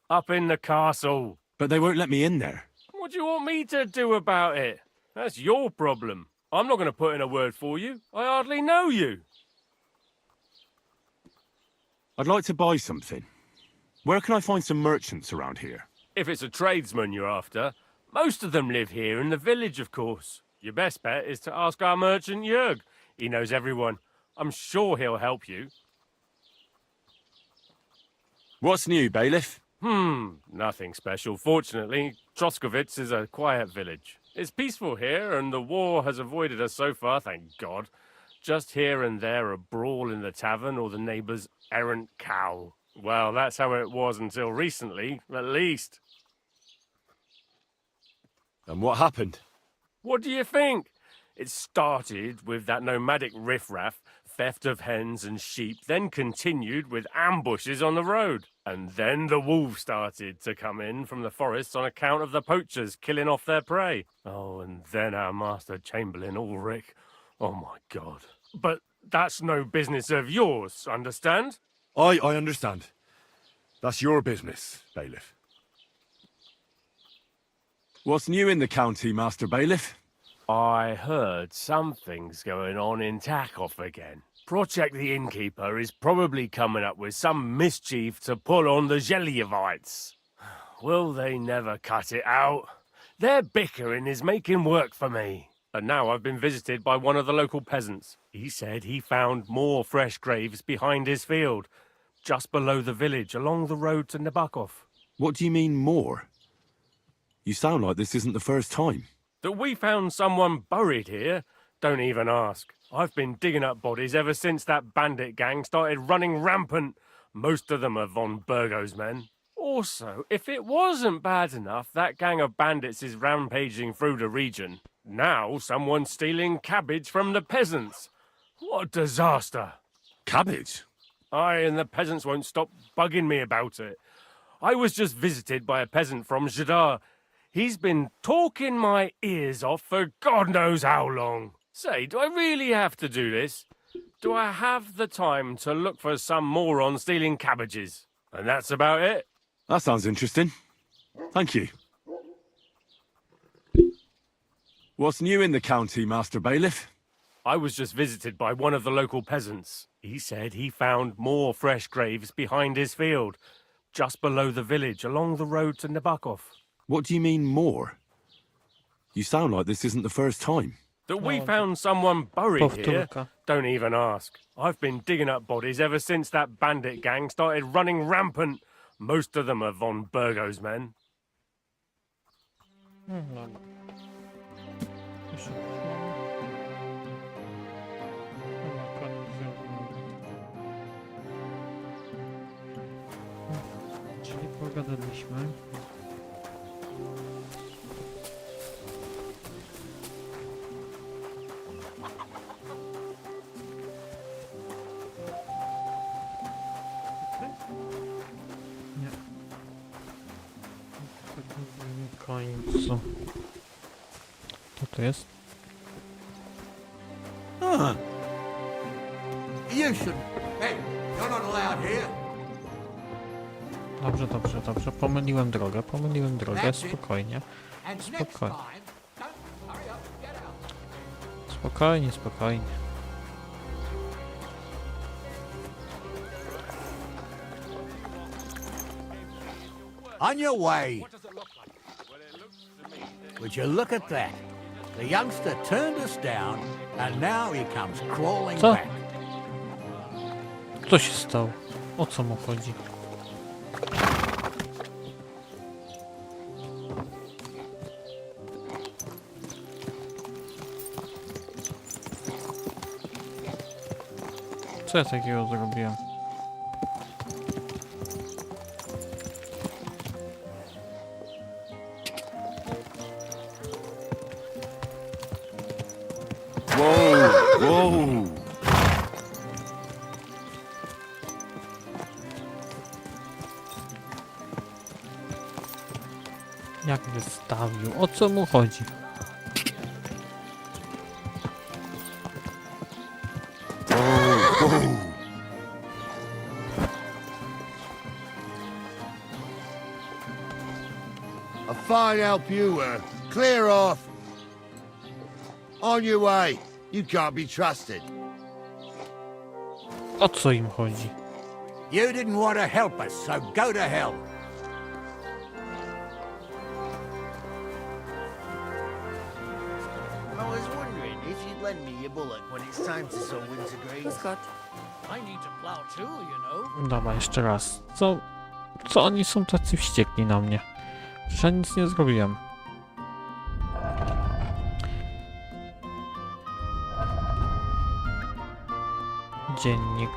Up in the castle. But they won't let me in there. What do you want me to do about it? That's your problem. I'm not going to put in a word for you. I hardly know you. I'd like to buy something. Where can I find some merchants around here? If it's a tradesman you're after, most of them live here in the village, of course. Your best bet is to ask our merchant Jörg. He knows everyone. I'm sure he'll help you. What's new, bailiff? Nothing special. Fortunately, Troskowitz is a quiet village. It's peaceful here, and the war has avoided us so far, thank God. Just here and there a brawl in the tavern or the neighbour's errant cow. Well, that's how it was until recently, at least. And what happened? What do you think? It started with that nomadic riffraff, theft of hens and sheep, then continued with ambushes on the road. And then the wolves started to come in from the forests on account of the poachers killing off their prey. Oh, and then our master Chamberlain Ulrich. Oh, my God. But that's no business of yours, understand? I understand. That's your business, bailiff. What's new in the county, Master Bailiff? I heard something's going on in Takov again. Project the Innkeeper is probably coming up with some mischief to pull on the Zhelyevites. Will they never cut it out? Their bickering is making work for me. And now I've been visited by one of the local peasants. He said he found more fresh graves behind his field, just below the village, along the road to Nabokov. What do you mean, more? You sound like this isn't the first time. That we found someone buried here? Don't even ask. I've been digging up bodies ever since that bandit gang started running rampant. Most of them are von Burgo's men. Also, if it wasn't bad enough that gang of bandits is rampaging through the region, now someone's stealing cabbage from the peasants. What a disaster. Cabbage? Aye, and the peasants won't stop bugging me about it. I was just visited by a peasant from Zhidar. He's been talking my ears off for God knows how long. Say, do I really have to do this? Do I have the time to look for some moron stealing cabbages? And that's about it. That sounds interesting. Thank you. What's new in the county, Master Bailiff? I was just visited by one of the local peasants. He said he found more fresh graves behind his field, just below the village, along the road to Nabokov. What do you mean, more? You sound like this isn't the first time. That we found someone buried here? Powtórka. Don't even ask. I've been digging up bodies ever since that bandit gang started running rampant. Most of them are von Burgo's men. Dobra. Jeszcze coś mamy? Chyba koniec zrobiony. Czyli pogadaliśmy. Nie. Tak na końcu. Co to jest? You should. Hey, you're not allowed here. Dobrze, dobrze, dobrze. Pomyliłem drogę, That's it. spokojnie. And next Spokojnie. time, don't hurry up, get out. Spokojnie, spokojnie. On your way. Would you look at that? The youngster turned us down, and now he comes crawling Co? back. Co się stało? O co mu chodzi? Co ja takiego zrobiłem? Whoa, whoa. Jak wystawił? O co mu chodzi? A fine help you were. Clear off. On your way. You can't be trusted. O co im chodzi? You didn't want to help us, so go to hell. I was wondering if you'd lend me your bullet when it's time to sow winter grains. I need to plow too, you know. Dobra, jeszcze raz. Co oni są tacy wściekli na mnie? Przecież ja nic nie zrobiłem. Dziennik.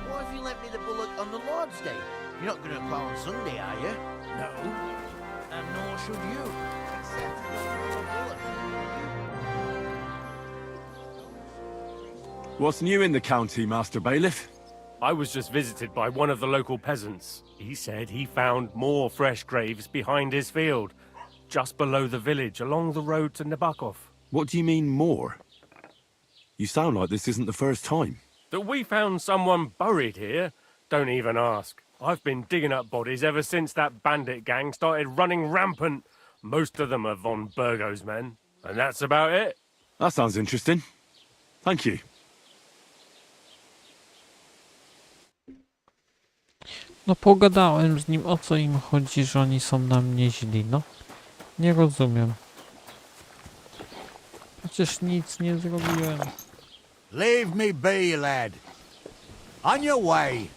What if you lent me the bullock on the Lord's Day? You're not going to plow on Sunday, are you? No, and nor should you. Except for a bullock. What's new in the county, Master Bailiff? I was just visited by one of the local peasants. He said he found more fresh graves behind his field, just below the village, along the road to Nabokov. What do you mean, more? You sound like this isn't the first time. That we found someone buried here? Don't even ask. I've been digging up bodies ever since that bandit gang started running rampant. Most of them are von Burgo's men. And that's about it. That sounds interesting. Thank you. No pogadałem z nim, o co im chodzi, że oni są na mnie źli, no. Nie rozumiem. Przecież nic nie zrobiłem. Leave me be, lad. On your way.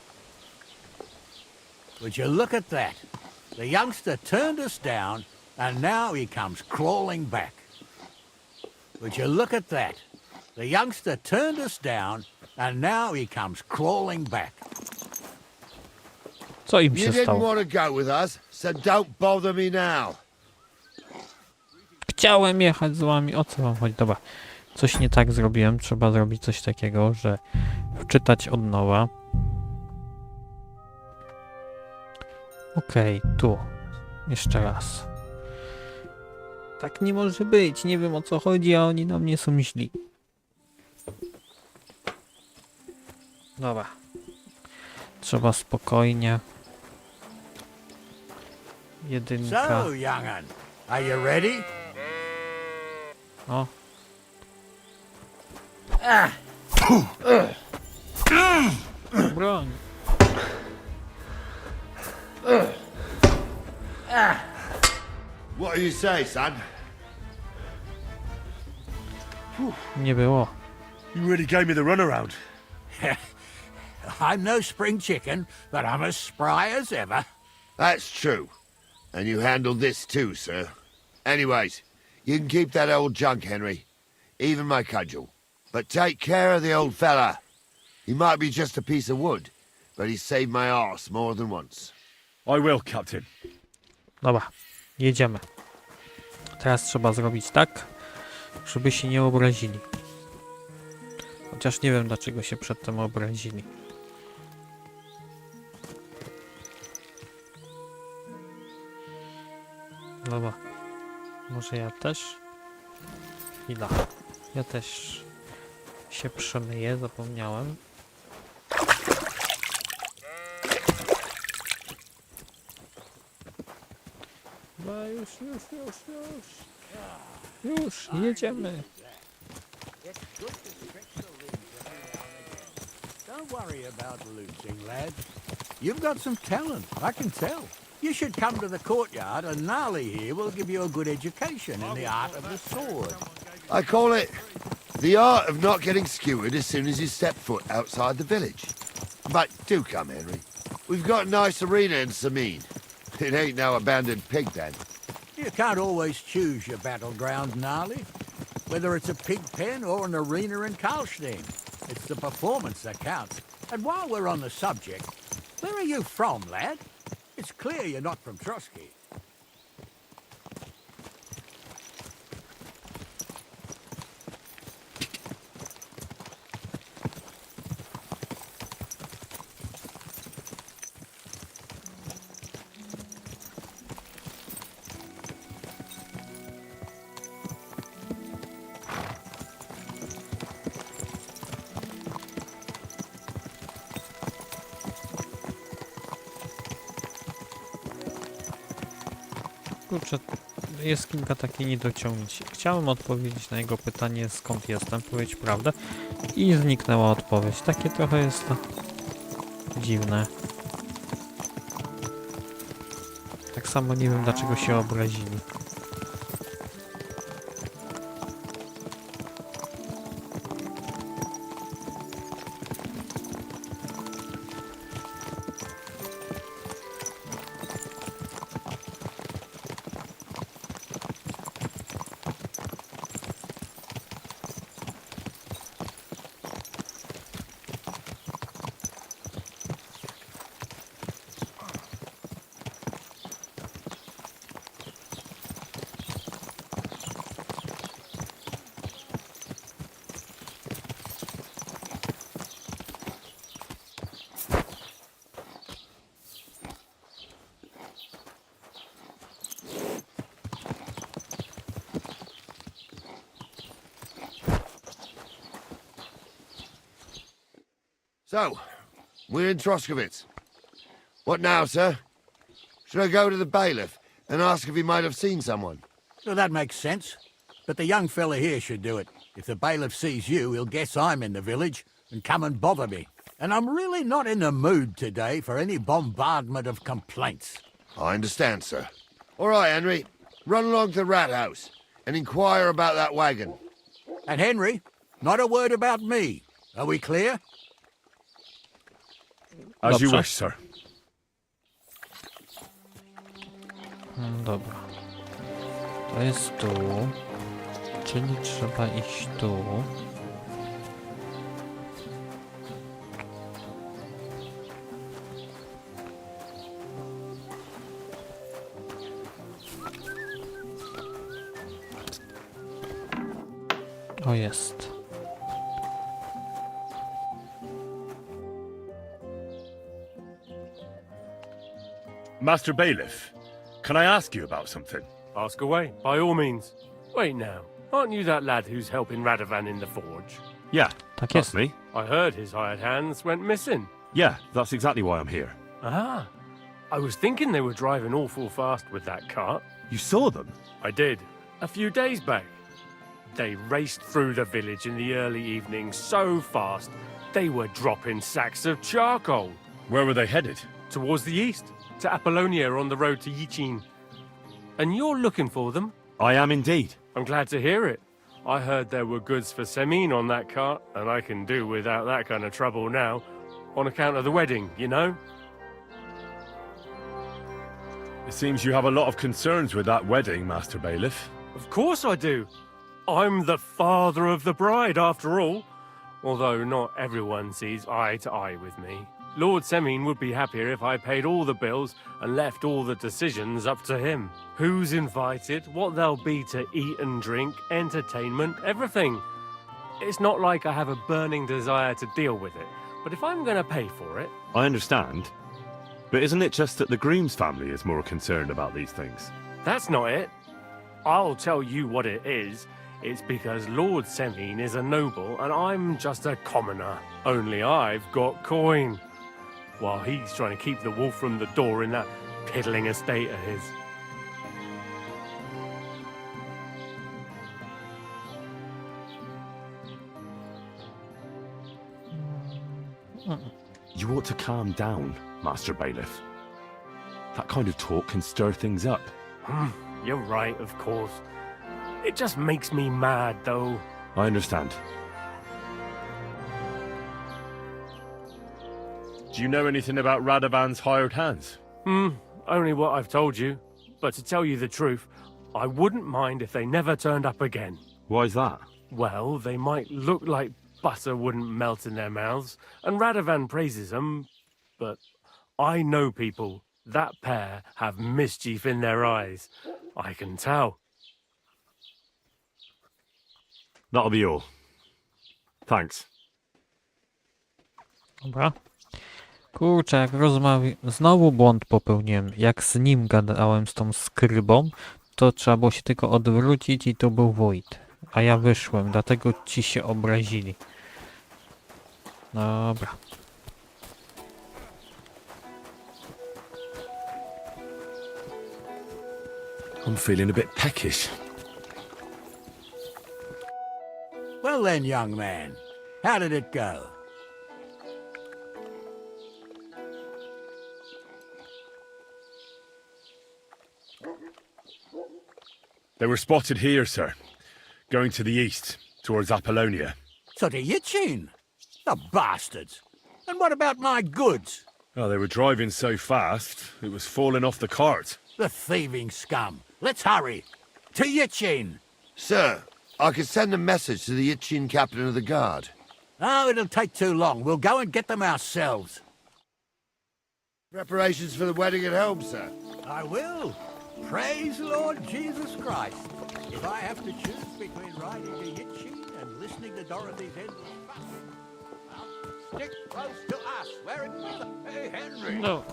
Would you look at that? The youngster turned us down, and now he comes crawling back. Would you look at that? The youngster turned us down, and now he comes crawling back. Co im You się didn't stało? want to go with us, so don't bother me now. Chciałem jechać z wami, o co wam chodzi? Dobra, coś nie tak zrobiłem, trzeba zrobić coś takiego, że wczytać od nowa. Okej, tu. Jeszcze raz. Tak nie może być, nie wiem o co chodzi, a oni na mnie są źli. Dobra. Trzeba spokojnie. Jedynka. So, young'un, are you ready? O. Broń. What do you say, son? Nie było. You really gave me the runaround. I'm no spring chicken, but I'm as spry as ever. That's true. And you handled this too, sir. Anyways, you can keep that old junk, Henry. Even my cudgel. But take care of the old fella. He might be just a piece of wood, but he's saved my arse more than once. I will, Captain. Dobra, jedziemy. Teraz trzeba zrobić tak, żeby się nie obrazili. Chociaż nie wiem, dlaczego się przedtem obrazili. Dobra. Może ja też? Chwila. Ja też się przemyję, zapomniałem. No już. Już, jedziemy. Don't worry about losing, lad. You've got some talent, I can tell. You should come to the courtyard and Gnarly here will give you a good education in the art of the sword. I call it the art of not getting skewered as soon as you step foot outside the village. But do come, Henry. We've got a nice arena in Sameen. It ain't no abandoned pig den. You can't always choose your battleground, Gnarly. Whether it's a pig pen or an arena in Karlstein, it's the performance that counts. And while we're on the subject, where are you from, lad? It's clear you're not from Trotsky. Kurczę, jest kilka takich niedociągnięć. Chciałem odpowiedzieć na jego pytanie, skąd jestem, powiedzieć prawdę i zniknęła odpowiedź. Takie trochę jest to dziwne. Tak samo nie wiem, dlaczego się obrazili. So, we're in Troskowitz. What now, sir? Should I go to the bailiff and ask if he might have seen someone? Well, that makes sense. But the young fella here should do it. If the bailiff sees you, he'll guess I'm in the village and come and bother me. And I'm really not in the mood today for any bombardment of complaints. I understand, sir. All right, Henry. Run along to the rat house and inquire about that wagon. And Henry, not a word about me. Are we clear? As you Dobrze. wish, sir. Dobra. To jest tu. Czyli trzeba iść tu. O, jest. Master Bailiff, can I ask you about something? Ask away, by all means. Wait now, aren't you that lad who's helping Radovan in the forge? Yeah, Tak that's jest. me. I heard his hired hands went missing. Yeah, that's exactly why I'm here. Ah, I was thinking they were driving awful fast with that cart. You saw them? I did, a few days back. They raced through the village in the early evening so fast, they were dropping sacks of charcoal. Where were they headed? Towards the east, to Apollonia on the road to Yichin. And you're looking for them? I am indeed. I'm glad to hear it. I heard there were goods for Semin on that cart, and I can do without that kind of trouble now, on account of the wedding, you know? It seems you have a lot of concerns with that wedding, Master Bailiff. Of course I do. I'm the father of the bride, after all. Although not everyone sees eye to eye with me. Lord Semin would be happier if I paid all the bills and left all the decisions up to him. Who's invited, what there'll be to eat and drink, entertainment, everything. It's not like I have a burning desire to deal with it, but if I'm going to pay for it... I understand. But isn't it just that the groom's family is more concerned about these things? That's not it. I'll tell you what it is. It's because Lord Semine is a noble and I'm just a commoner. Only I've got coin. While he's trying to keep the wolf from the door in that piddling estate of his. You ought to calm down, Master Bailiff. That kind of talk can stir things up. You're right, of course. It just makes me mad, though. I understand. Do you know anything about Radovan's hired hands? Only what I've told you. But to tell you the truth, I wouldn't mind if they never turned up again. Why's that? Well, they might look like butter wouldn't melt in their mouths, and Radovan praises them, but I know people. That pair have mischief in their eyes. I can tell. That'll be all. Thanks. Dobra. Kurczę, jak znowu błąd popełniłem. Jak z nim gadałem z tą skrybą, to trzeba było się tylko odwrócić i to był Wojt. A ja wyszłem, dlatego ci się obrazili. Dobra. I'm feeling a bit peckish. Well then, young man, how did it go? They were spotted here, sir. Going to the east, towards Apollonia. So to Yitchin? The bastards! And what about my goods? Oh, they were driving so fast, it was falling off the cart. The thieving scum. Let's hurry. To Yitchin! Sir, I could send a message to the Itchin captain of the guard. Oh, it'll take too long. We'll go and get them ourselves. Preparations for the wedding at home, sir. I will. Praise Lord Jesus Christ. If I have to choose between riding to Yitchin and listening to Dorothy's endless fuss, stick close to us where it is. Hey, Henry. No.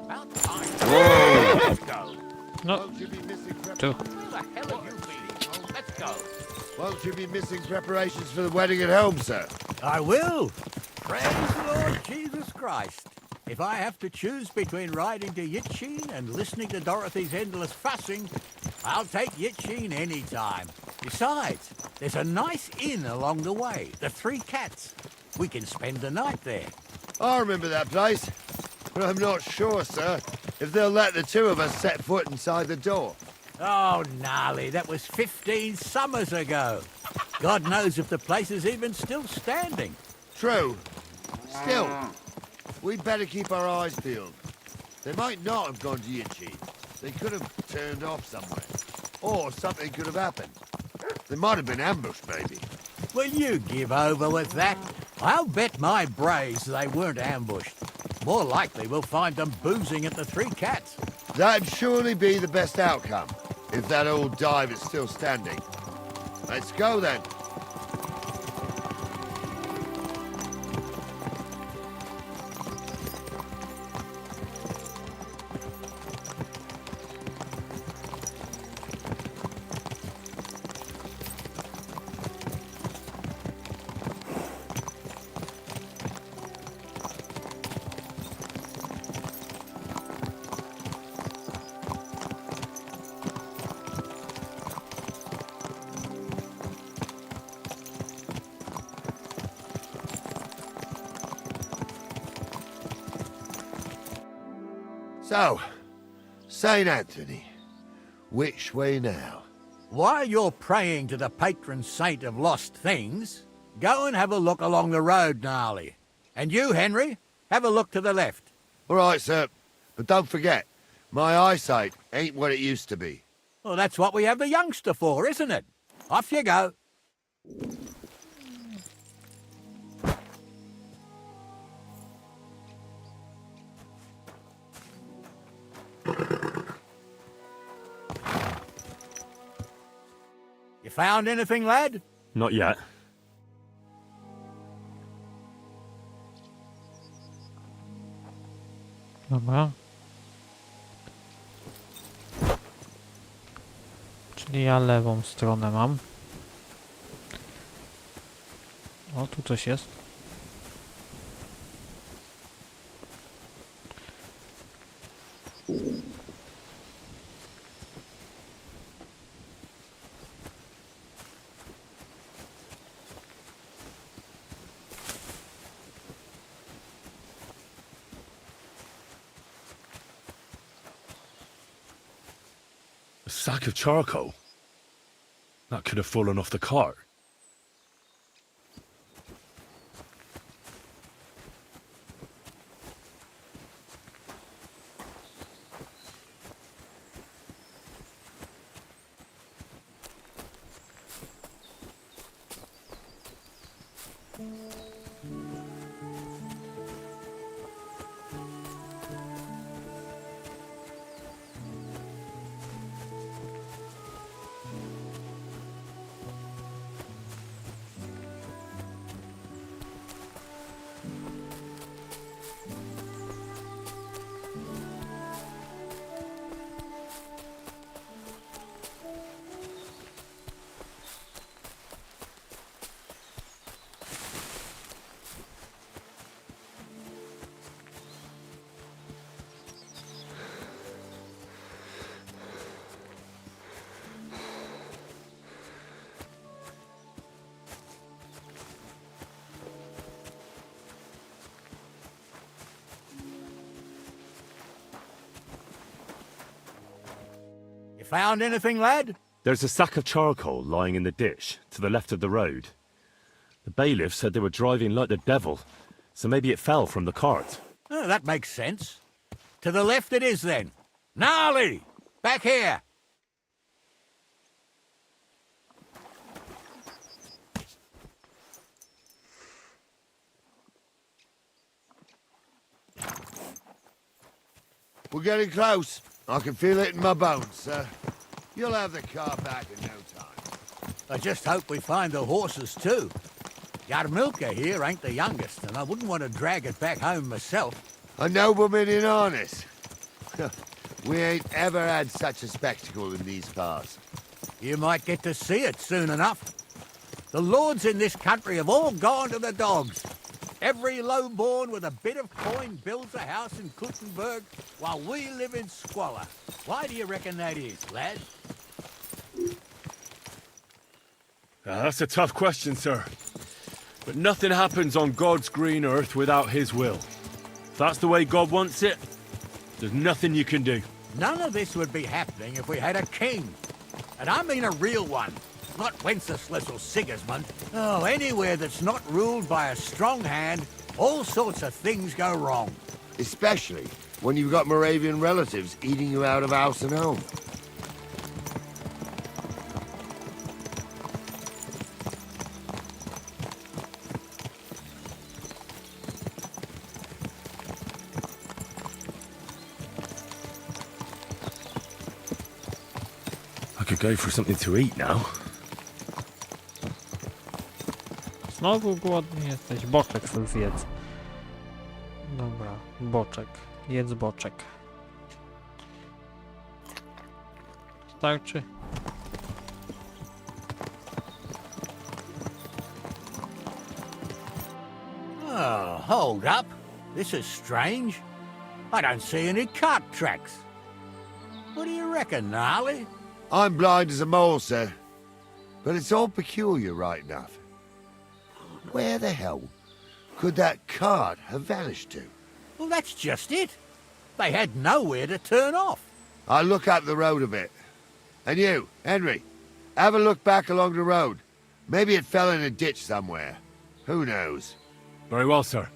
About time. Whoa! Let's go. No. Won't you be missing Tu. Where the hell have you been? Let's go. Won't you be missing preparations for the wedding at home, sir? I will. Praise Lord Jesus Christ. If I have to choose between riding to Yitchin and listening to Dorothy's endless fussing, I'll take Yitchin any time. Besides, there's a nice inn along the way, the Three Cats. We can spend the night there. I remember that place, but I'm not sure, sir, if they'll let the two of us set foot inside the door. Oh, gnarly, that was 15 summers ago. God knows if the place is even still standing. True. Still, we'd better keep our eyes peeled. They might not have gone to Yitchin. They could have turned off somewhere. Or something could have happened. They might have been ambushed, maybe. Will you give over with that? I'll bet my brains they weren't ambushed. More likely we'll find them boozing at the Three Cats. That'd surely be the best outcome, if that old dive is still standing. Let's go, then. So, St. Anthony, which way now? While you're praying to the patron saint of lost things, go and have a look along the road, Gnarly. And you, Henry, have a look to the left. All right, sir. But don't forget, my eyesight ain't what it used to be. Well, that's what we have the youngster for, isn't it? Off you go. You found anything, lad? Not yet. Dobra. Ja lewą stronę mam. O, tu coś jest. A sack of charcoal? That could have fallen off the cart. You found anything, lad? There's a sack of charcoal lying in the ditch to the left of the road. The bailiff said they were driving like the devil, so maybe it fell from the cart. Oh, that makes sense. To the left it is, then. Gnarly! Back here! We're getting close. I can feel it in my bones, sir. You'll have the car back in no time. I just hope we find the horses, too. Yarmilka here ain't the youngest, and I wouldn't want to drag it back home myself. A nobleman in harness. We ain't ever had such a spectacle in these parts. You might get to see it soon enough. The lords in this country have all gone to the dogs. Every lowborn with a bit of coin builds a house in Kuttenberg while we live in squalor. Why do you reckon that is, lad? That's a tough question, sir. But nothing happens on God's green earth without his will. If that's the way God wants it, there's nothing you can do. None of this would be happening if we had a king. And I mean a real one. Not Wenceslas or Sigismund. Oh, anywhere that's not ruled by a strong hand, all sorts of things go wrong. Especially when you've got Moravian relatives eating you out of house and home. I could go for something to eat now. Znowu głodny jesteś. Boczek sobie zjedz. Dobra, boczek. Jedz boczek. Starczy? Oh, hold up. This is strange. I don't see any cart tracks. What do you reckon, Gnarly? I'm blind as a mole, sir. But it's all peculiar right enough. Where the hell could that cart have vanished to? Well, that's just it. They had nowhere to turn off. I'll look up the road a bit. And you, Henry, have a look back along the road. Maybe it fell in a ditch somewhere. Who knows? Very well, sir.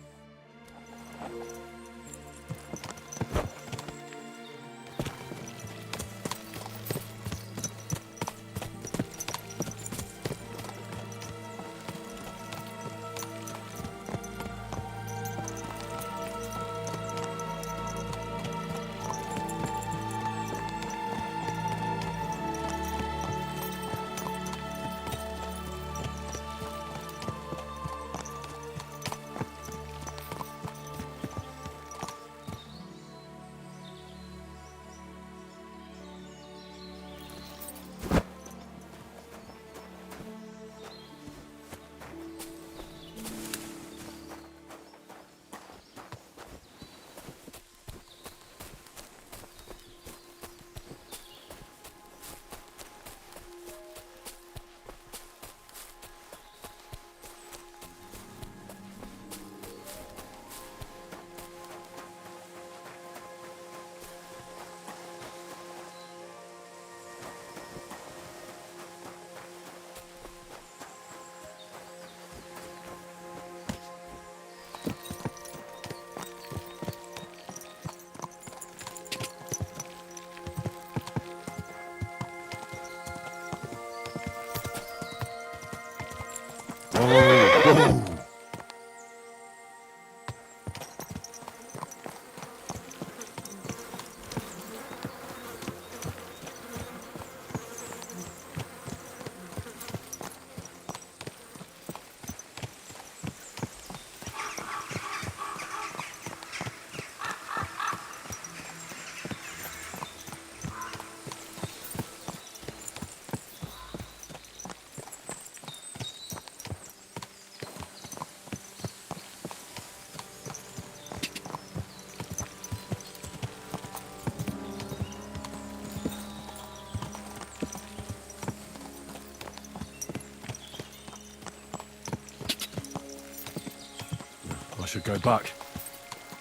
should go back.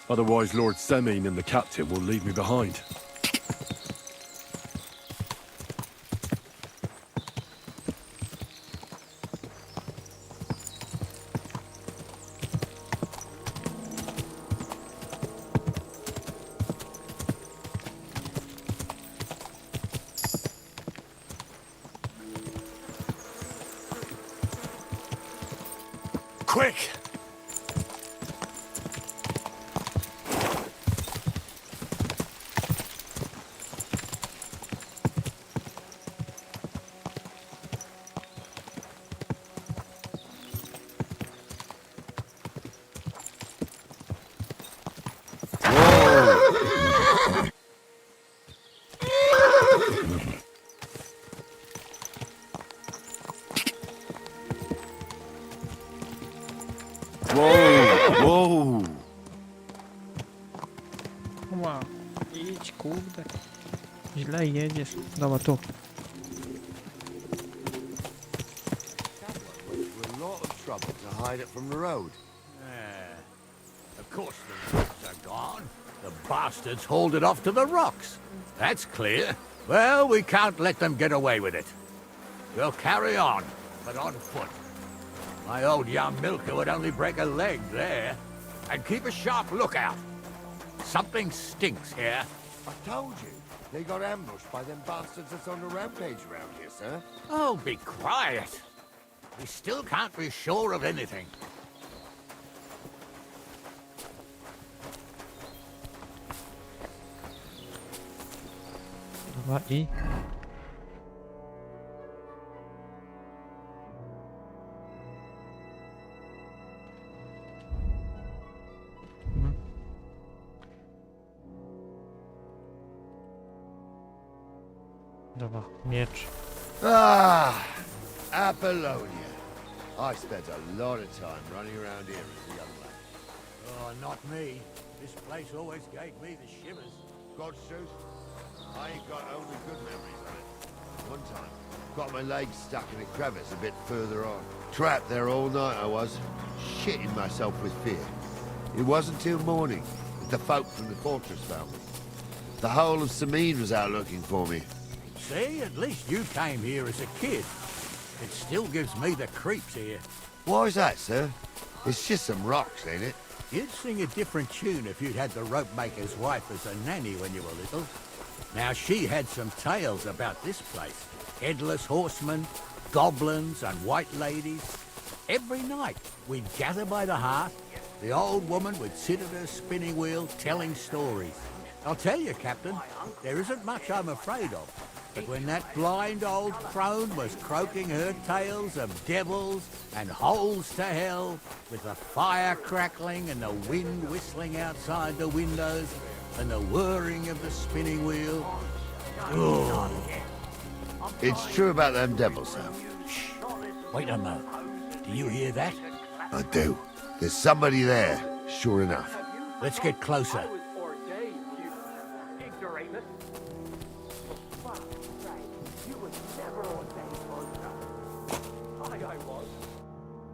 Otherwise, Lord Semine and the captain will leave me behind. Quick! Whoa! Ła, idź, kurde. Źle jedziesz. Dobra, tu. A lot of trouble to hide it from the road. Of course the rocks are gone. The bastards hauled it off to the rocks. That's clear. Well, we can't let them get away with it. We'll carry on, but on foot. My old young milker would only break a leg there. And keep a sharp lookout. Something stinks here. I told you. They got ambushed by them bastards that's on the rampage around here, sir. Oh, be quiet. We still can't be sure of anything. Dobra, i... Dobra, miecz. Ah, Apollonia. I spent a lot of time running around here as a young lad. Oh, not me. This place always gave me the shivers. God's truth, I ain't got only good memories of it. One time, got my leg stuck in a crevice a bit further on. Trapped there all night I was, shitting myself with fear. It wasn't till morning that the folk from the fortress found me. The whole of Semine was out looking for me. See, at least you came here as a kid. It still gives me the creeps here. Why's that, sir? It's just some rocks, ain't it? You'd sing a different tune if you'd had the rope maker's wife as a nanny when you were little. Now, she had some tales about this place. Headless horsemen, goblins and white ladies. Every night, we'd gather by the hearth. The old woman would sit at her spinning wheel telling stories. I'll tell you, Captain, there isn't much I'm afraid of. But when that blind old crone was croaking her tales of devils and holes to hell, with the fire crackling and the wind whistling outside the windows, and the whirring of the spinning wheel... Oh. It's true about them devils, sir. Shh. Wait a moment. Do you hear that? I do. There's somebody there, sure enough. Let's get closer.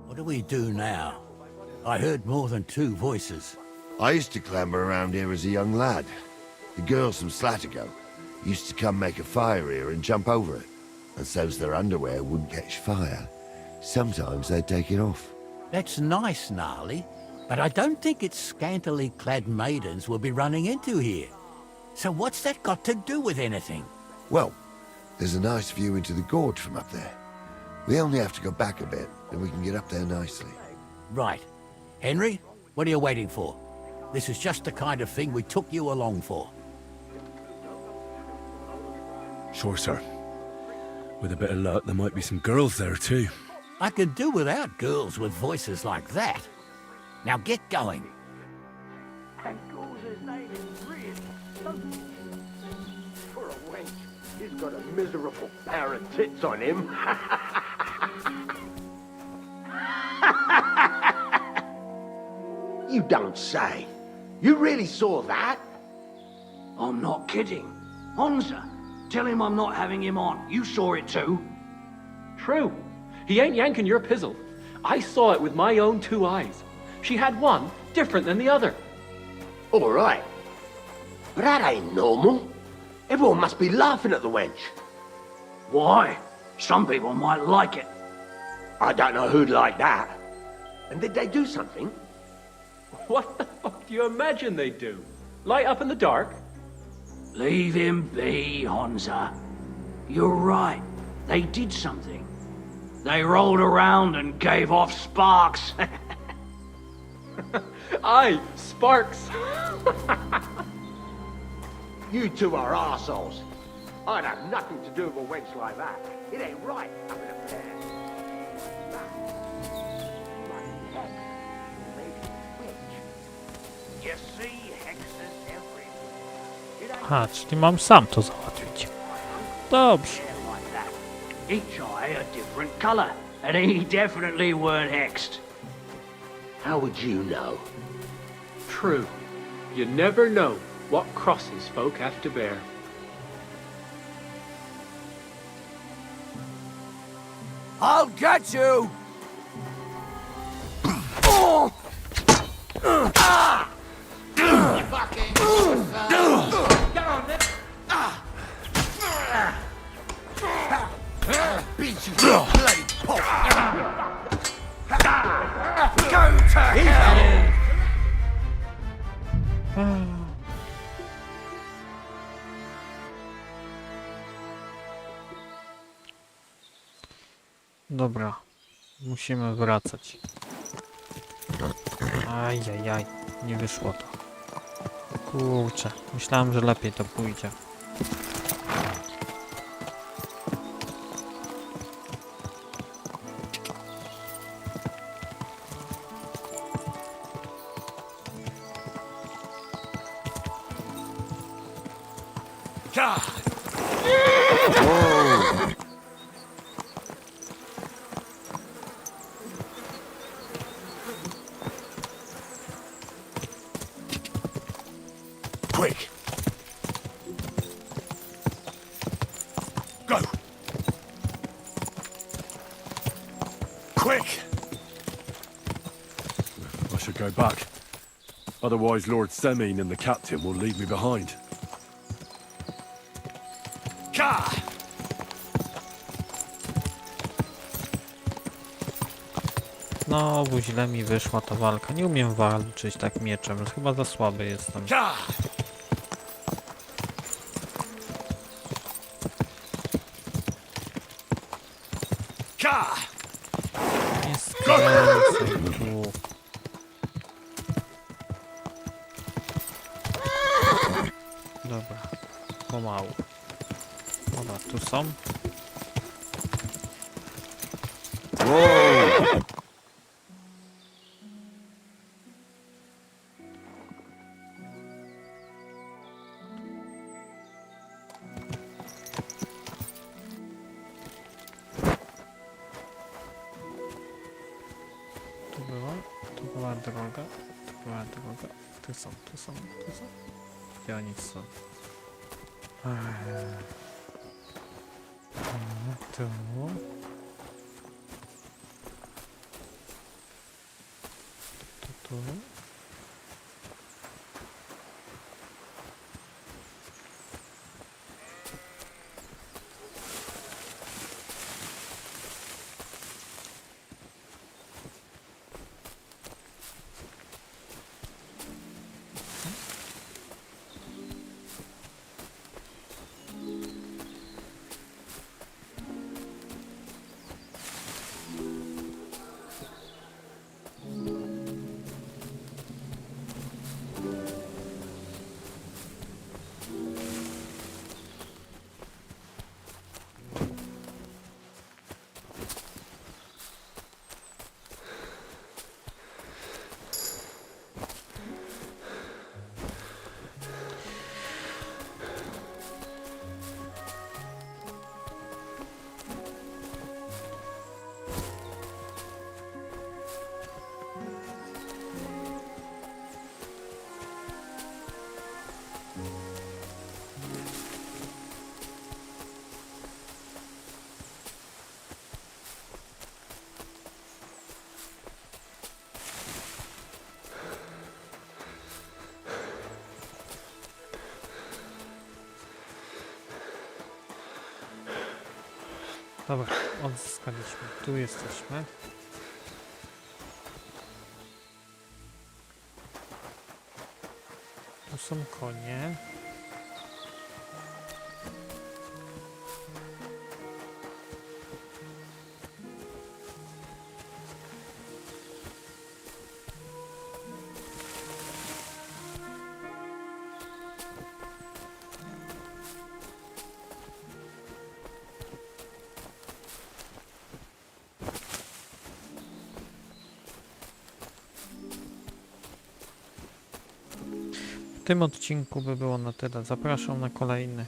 What do we do now? I heard more than two voices. I used to clamber around here as a young lad. The girls from Slattergo used to come make a fire here and jump over it. And so's their underwear wouldn't catch fire. Sometimes they'd take it off. That's nice, Gnarly, but I don't think it's scantily clad maidens we'll be running into here. So what's that got to do with anything? Well, there's a nice view into the gorge from up there. We only have to go back a bit, and we can get up there nicely. Right. Henry, what are you waiting for? This is just the kind of thing we took you along for. Sure, sir. With a bit of luck, there might be some girls there too. I could do without girls with voices like that. Now get going. For a wench, he's got a miserable pair of tits on him. You don't say. You really saw that? I'm not kidding. Honza, tell him I'm not having him on. You saw it too. True. He ain't yanking your pizzle. I saw it with my own two eyes. She had one different than the other. All right. But that ain't normal. Everyone must be laughing at the wench. Why? Some people might like it. I don't know who'd like that. And did they do something? What the fuck do you imagine they'd do? Light up in the dark? Leave him be, Honza. You're right. They did something. They rolled around and gave off sparks. Aye, sparks. You two are arseholes. I'd have nothing to do with a wench like that. It ain't right up in a pair. You see hexes everywhere. Aha, czyli mam sam to załatwić. Dobrze. Like that. Each eye a different color, and he definitely weren't hexed. How would you know? True. You never know what crosses folk have to bear. I'll get you! Beat you to a bloody pulp! Go to hell! Dobra, musimy wracać. Ajajaj, nie wyszło to. Kurczę, myślałem, że lepiej to pójdzie. Quick! Go! Quick! I should go back. Otherwise, Lord Semine and the captain will leave me behind. Ka! Znowu źle mi wyszła ta walka. Nie umiem walczyć tak mieczem. Chyba za słaby jestem. Ka! Ka! Nie skręcaj tu. Dobra, pomału. Dobra, tu są. Tu była droga, tu są. Gdzie oni są? Tu. Tu. Dobra, odzyskaliśmy. Tu jesteśmy. Tu są konie. W tym odcinku by było na tyle. Zapraszam na kolejny.